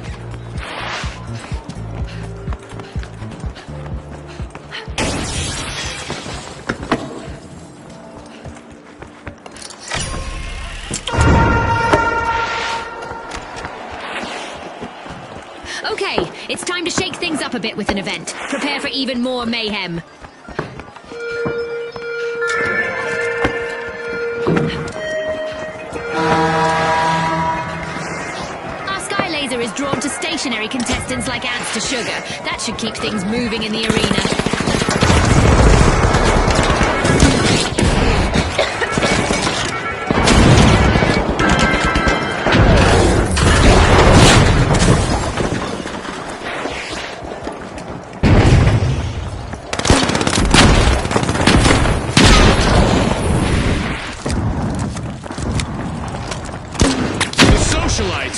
E: Okay, it's time to shake things up a bit with an event. Prepare for even more mayhem. Is drawn to stationary contestants like ants to sugar. That should keep things moving in the arena.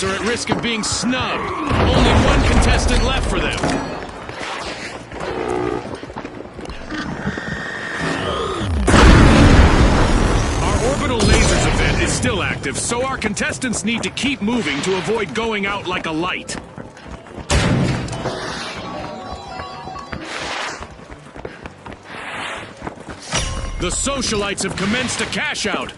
A: Are at risk of being snubbed. Only one contestant left for them. Our orbital lasers event is still active, so our contestants need to keep moving to avoid going out like a light. The Socialites have commenced a cash out.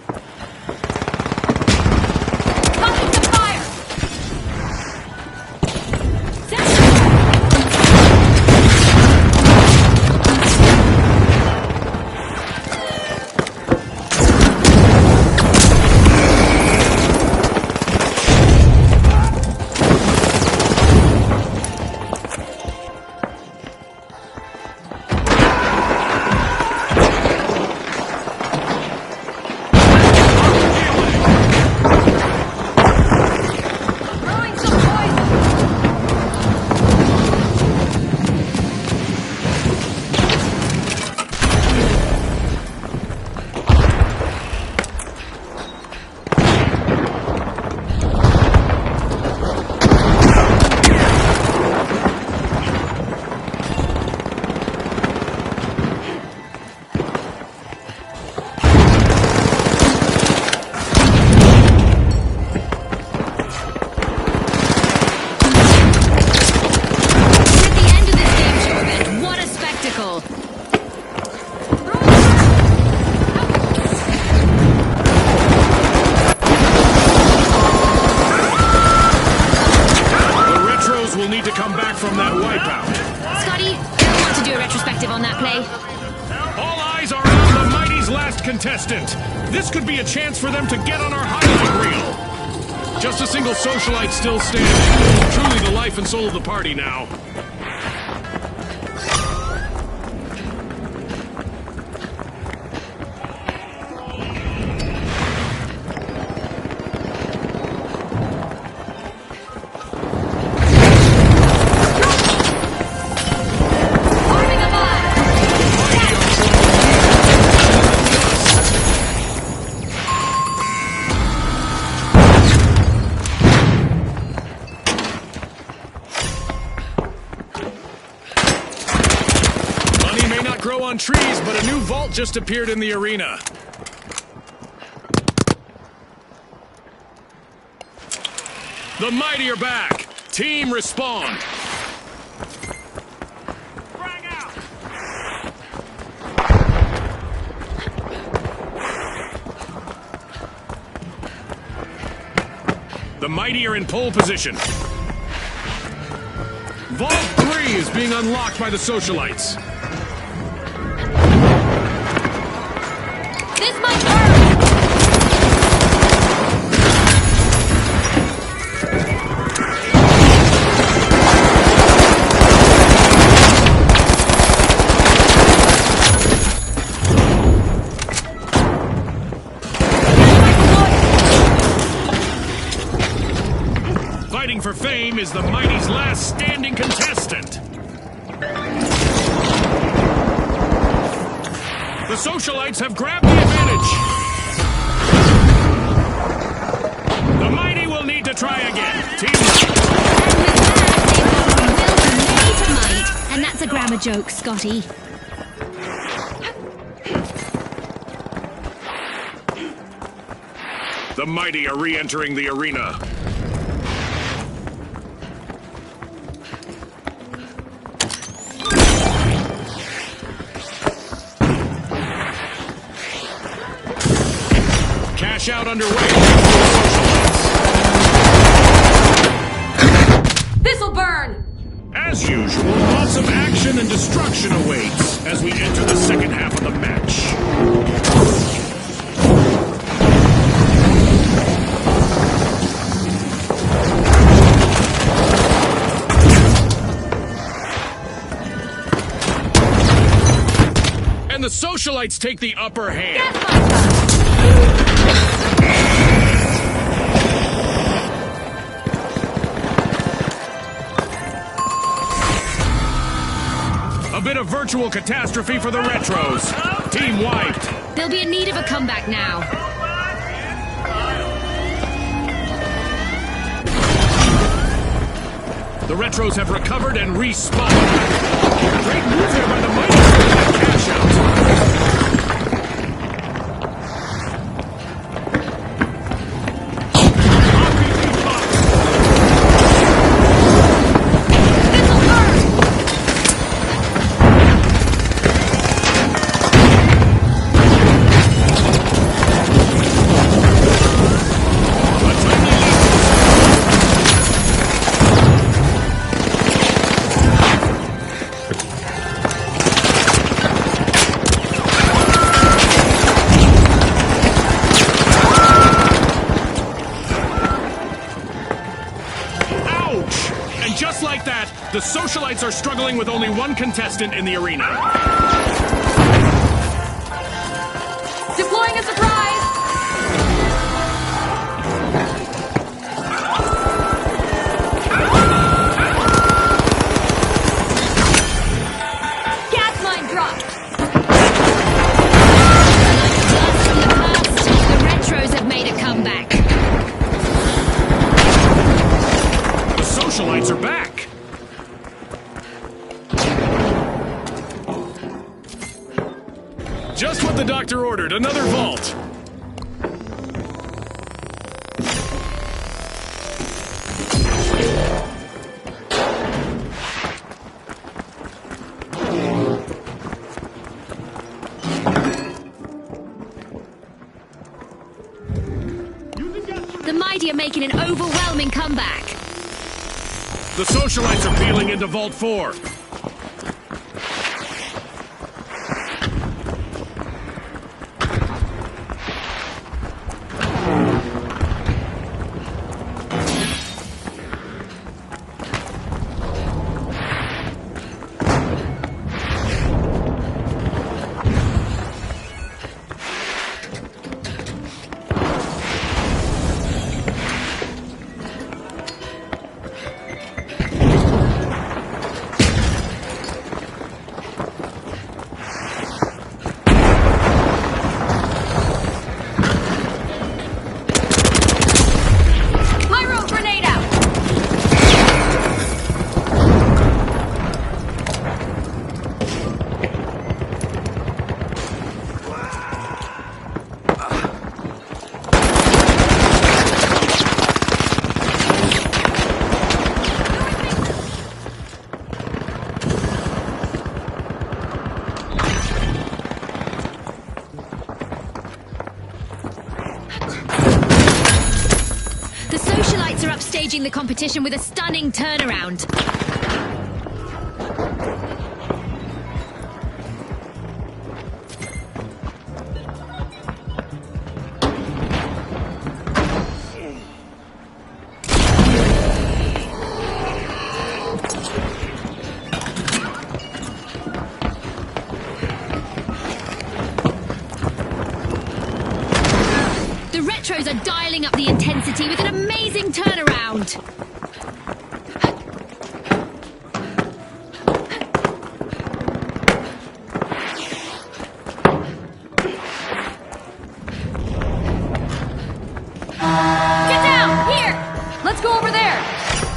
A: From that wipeout.
E: Scotty, I want to do a retrospective on that play.
A: All eyes are on the Mighty's last contestant. This could be a chance for them to get on our highlight reel. Just a single socialite still standing. Truly the life and soul of the party now. Grow on trees, but a new vault just appeared in the arena. The mighty are back. Team respond.
D: Sprang out!
A: The mighty are in pole position. Vault 3 is being unlocked by the socialites.
B: This might hurt!
A: Fighting for fame is the mighty's last standing contestant. The socialites have grabbed the advantage. The mighty will need to try again. Team
E: Might, and that's a grammar joke, Scotty.
A: The mighty are re-entering the arena. Cash out underway.
B: This'll burn!
A: As usual, lots of action and destruction awaits as we enter the second half of the match. And the socialites take the upper hand. A bit of virtual catastrophe for the retros. Team wiped.
E: They'll be in need of a comeback now.
A: The retros have recovered and respawned. Great move there by the mighty for that cash out. Just like that, the socialites are struggling with only one contestant in the arena.
B: Deploying a surprise! Gas mine dropped!
E: The retros have made a comeback.
A: The socialites are back. Just what the doctor ordered, another vault.
E: The mighty are making an overwhelming comeback.
A: The socialites are peeling into Vault 4.
E: upstaging the competition with a stunning turnaround. The retros are dialing up the intensity with an amazing turnaround.
B: Get down! Here! Let's go over there!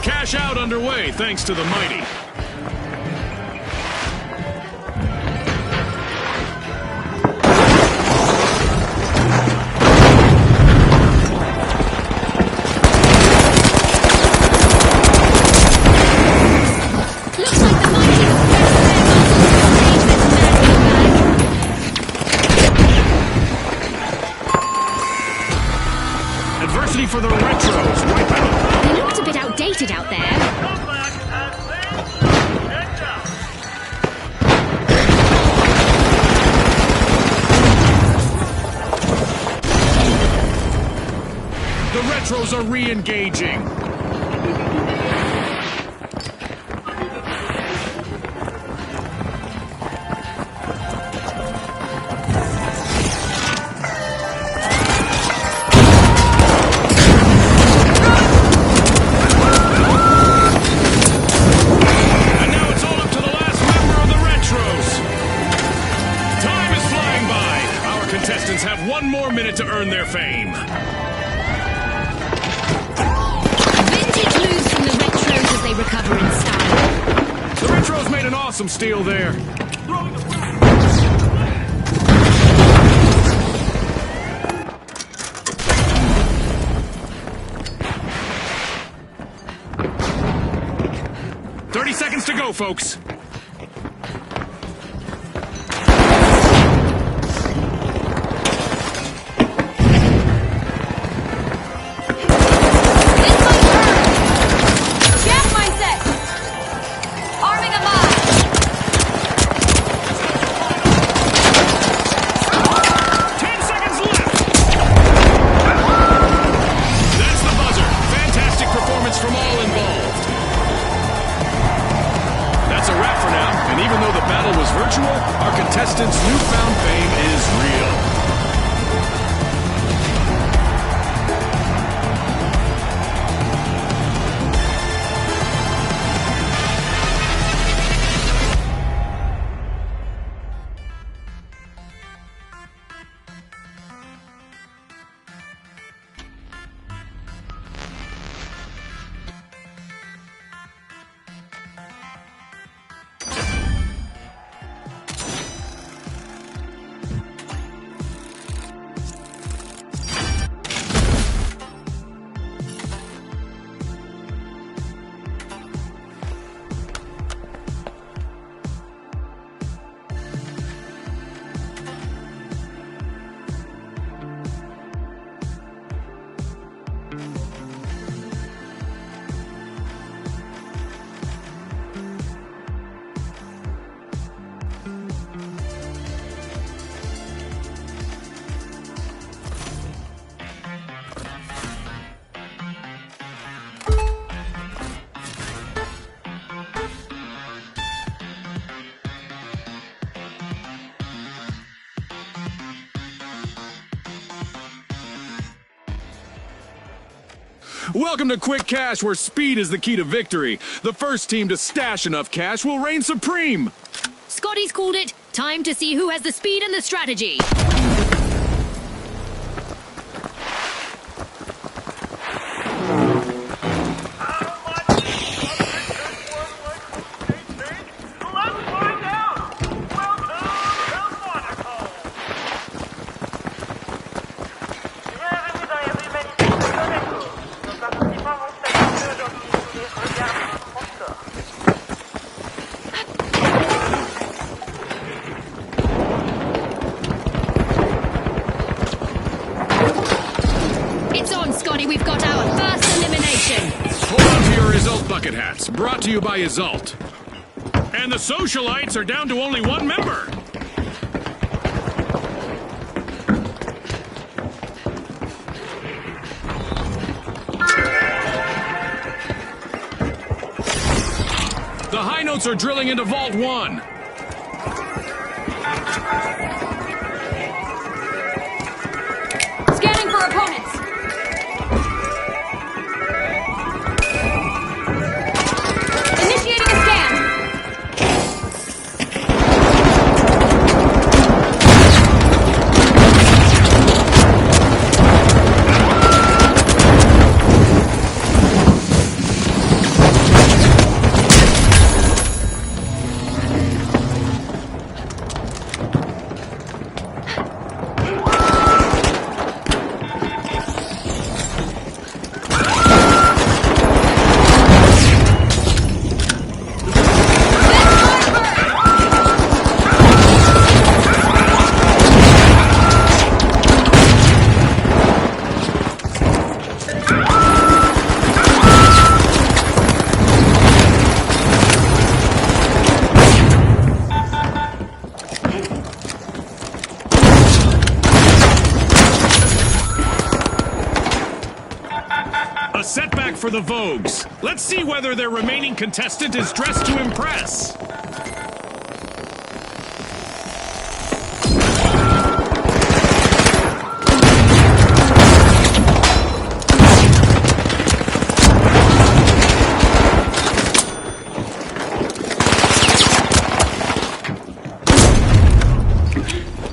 A: Cash out underway thanks to the mighty.
E: Looks like the mighty have pressed their buttons to stage this maddening bag.
A: Adversity for the retros. Wipe out.
E: They looked a bit outdated out there.
C: Come back and please get down.
A: The retros are re-engaging. And now it's all up to the last member of the retros. Time is flying by. Our contestants have one more minute to earn their fame.
E: Vintage moves from the retros as they recover in style.
A: The retros made an awesome steal there. 30 seconds to go, folks.
B: Gas mindset! Arming a mine!
A: 10 seconds left. That's the buzzer. Fantastic performance from all involved. That's a wrap for now, and even though the battle was virtual, our contestants' newfound fame is real. Welcome to Quick Cash, where speed is the key to victory. The first team to stash enough cash will reign supreme.
E: Scotty's called it. Time to see who has the speed and the strategy. Scotty, we've got our first elimination.
A: Hold on to your Result bucket hats. Brought to you by Result. And the Socialites are down to only one member. The High Notes are drilling into Vault 1.
B: Scanning for opponents. Initiating a scan.
A: A setback for the Vogues. Let's see whether their remaining contestant is dressed to impress.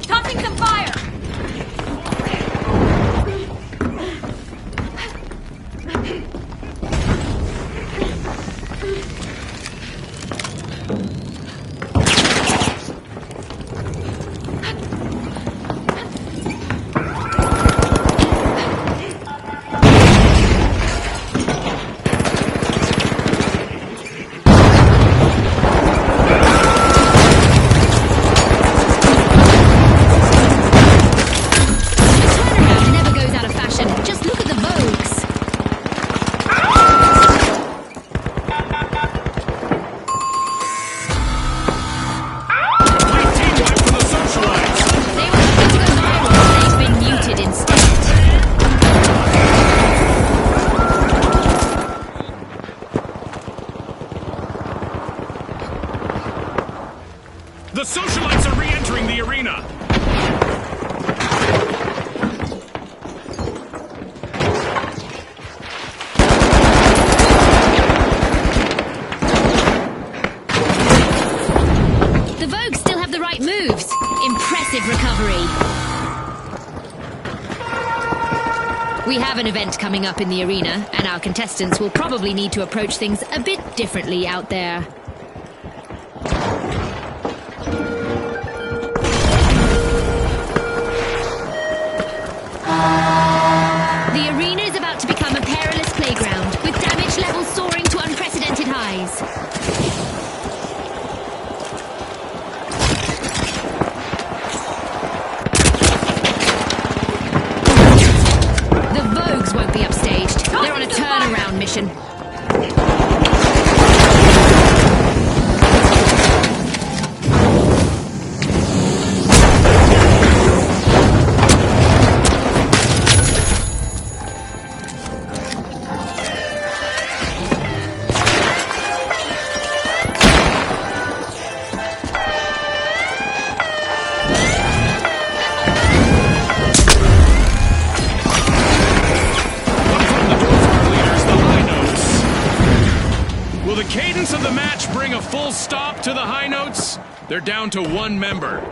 B: Tossing some fire.
E: Turnaround never goes out of fashion. Just look at the Vogues.
A: Great teamwork for the Socialites.
E: They were hoping to go viral, but they've been muted instead.
A: The Socialites are re-entering the arena.
E: The Vogues still have the right moves. Impressive recovery. We have an event coming up in the arena, and our contestants will probably need to approach things a bit differently out there. The arena is about to become a perilous playground, with damage levels soaring to unprecedented highs. The Vogues won't be upstaged. They're on a turnaround mission.
A: Up from the Dorfman leaders, the High Notes. Will the cadence of the match bring a full stop to the High Notes? They're down to one member.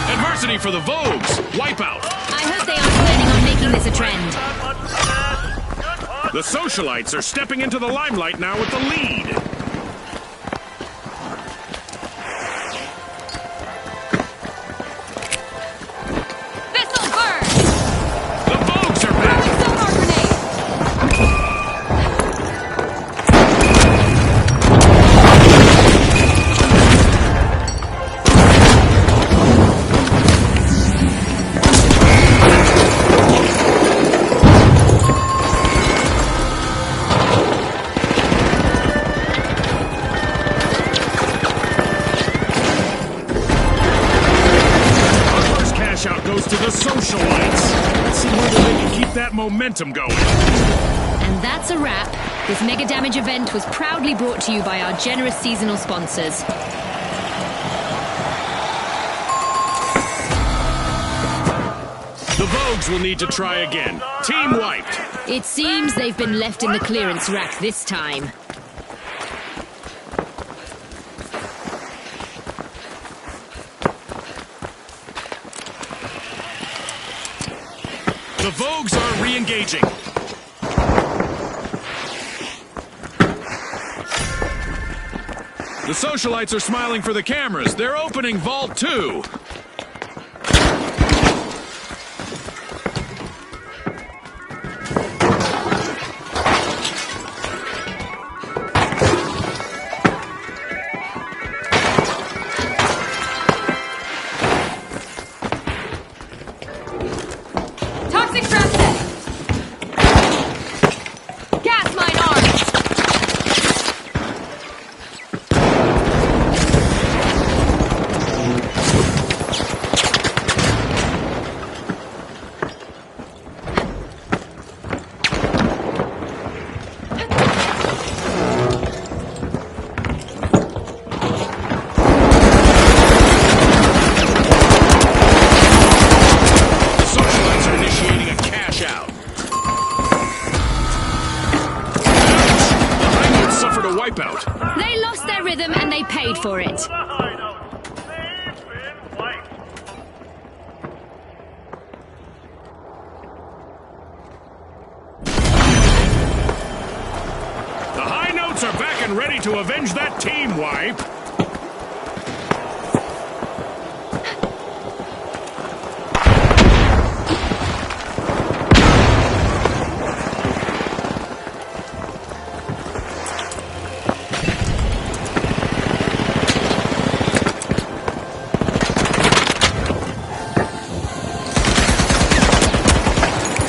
A: Adversity for the Vogues. Wipeout.
E: I hope they aren't planning on making this a trend.
C: Not much for that. Good push.
A: The Socialites are stepping into the limelight now with the lead.
B: This'll burn.
A: The Vogues are back.
B: Throwing sonar grenade.
A: momentum going.
E: And that's a wrap. This Mega Damage event was proudly brought to you by our generous seasonal sponsors.
A: The Vogues will need to try again. Team wiped.
E: It seems they've been left in the clearance rack this time.
A: The Vogues are re-engaging. The socialites are smiling for the cameras. They're opening Vault 2.
B: Toxic trap set. Gas mine armed.
A: The socialites are initiating a cash out. The High Notes suffered a wipeout.
E: They lost their rhythm and they paid for it.
C: The hideout. They've been wiped.
A: The High Notes are back and ready to avenge that team wipe.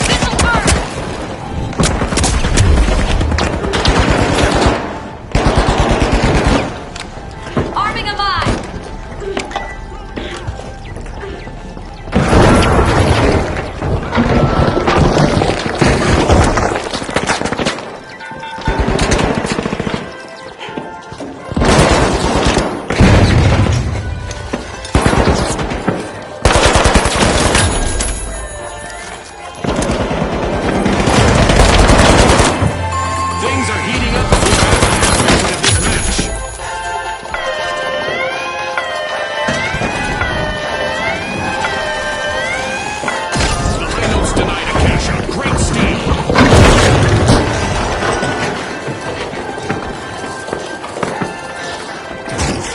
B: Missile burn. Arming a mine.
A: Things are heating up as we pass the halfway point of this match. The High Notes denied a cash out. Great steal.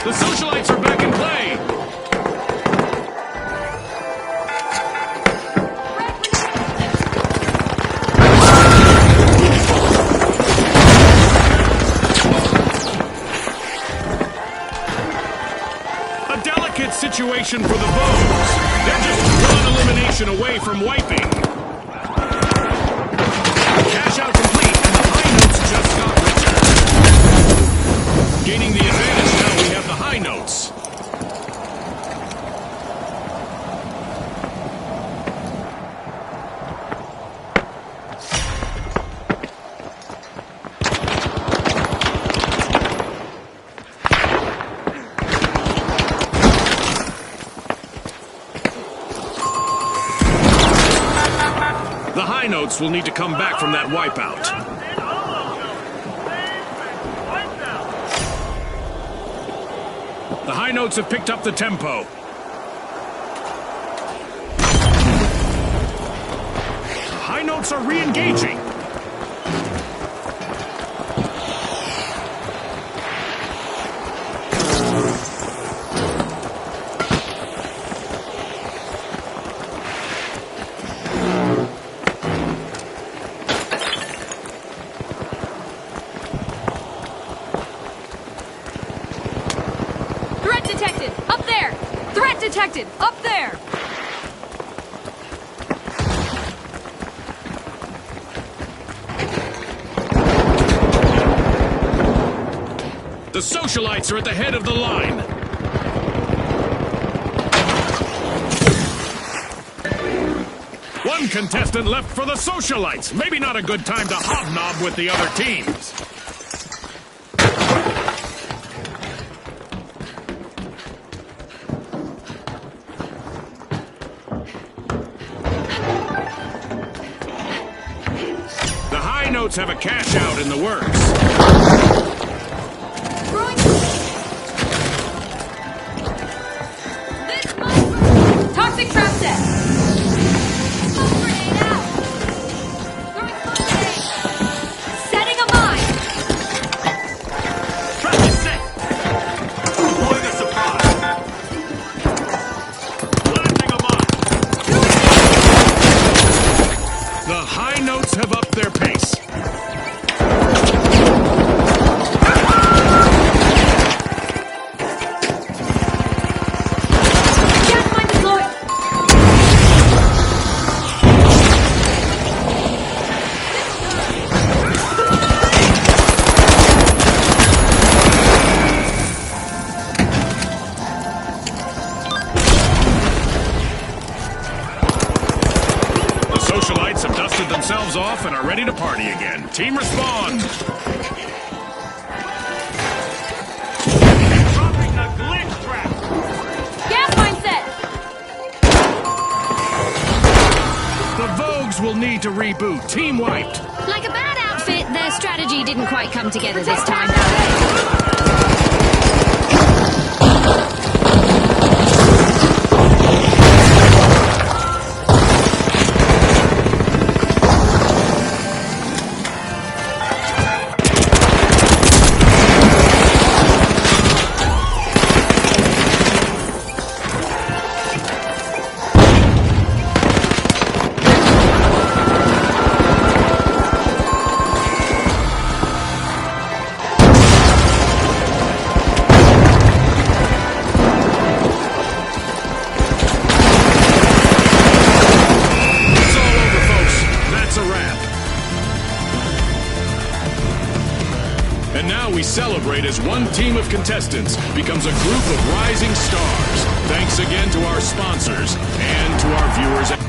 A: The socialites are back in play. A delicate situation for the Vogues. They're just one elimination away from wiping. Cash out complete, and the High Notes just got richer. Gaining the advantage now, we have the High Notes. The High Notes will need to come back from that wipeout.
C: In all of them. They've been wiped out.
A: The High Notes have picked up the tempo. The High Notes are re-engaging.
B: Threat detected. Up there. Threat detected. Up there.
A: The socialites are at the head of the line. One one contestant left for the socialites. Maybe not a good time to hobnob with the other teams. The high notes have a cash out in the works.
B: Toxic trap set. Smoke grenade out. Throwing smoke grenade. Setting a mine.
D: Trap is set. Deploying a surprise. Planting a mine.
A: The high notes have upped their pace.
B: Gas mine deployed.
A: The socialites have dusted themselves off and are ready to party again. Team respond!
D: Dropping the glitch trap.
B: Gas mine set.
A: The Vogues will need to reboot. Team wiped.
E: Like a bad outfit, their strategy didn't quite come together this time.
A: It's all over, folks. That's a wrap. And now we celebrate as one team of contestants becomes a group of rising stars. Thanks again to our sponsors and to our viewers.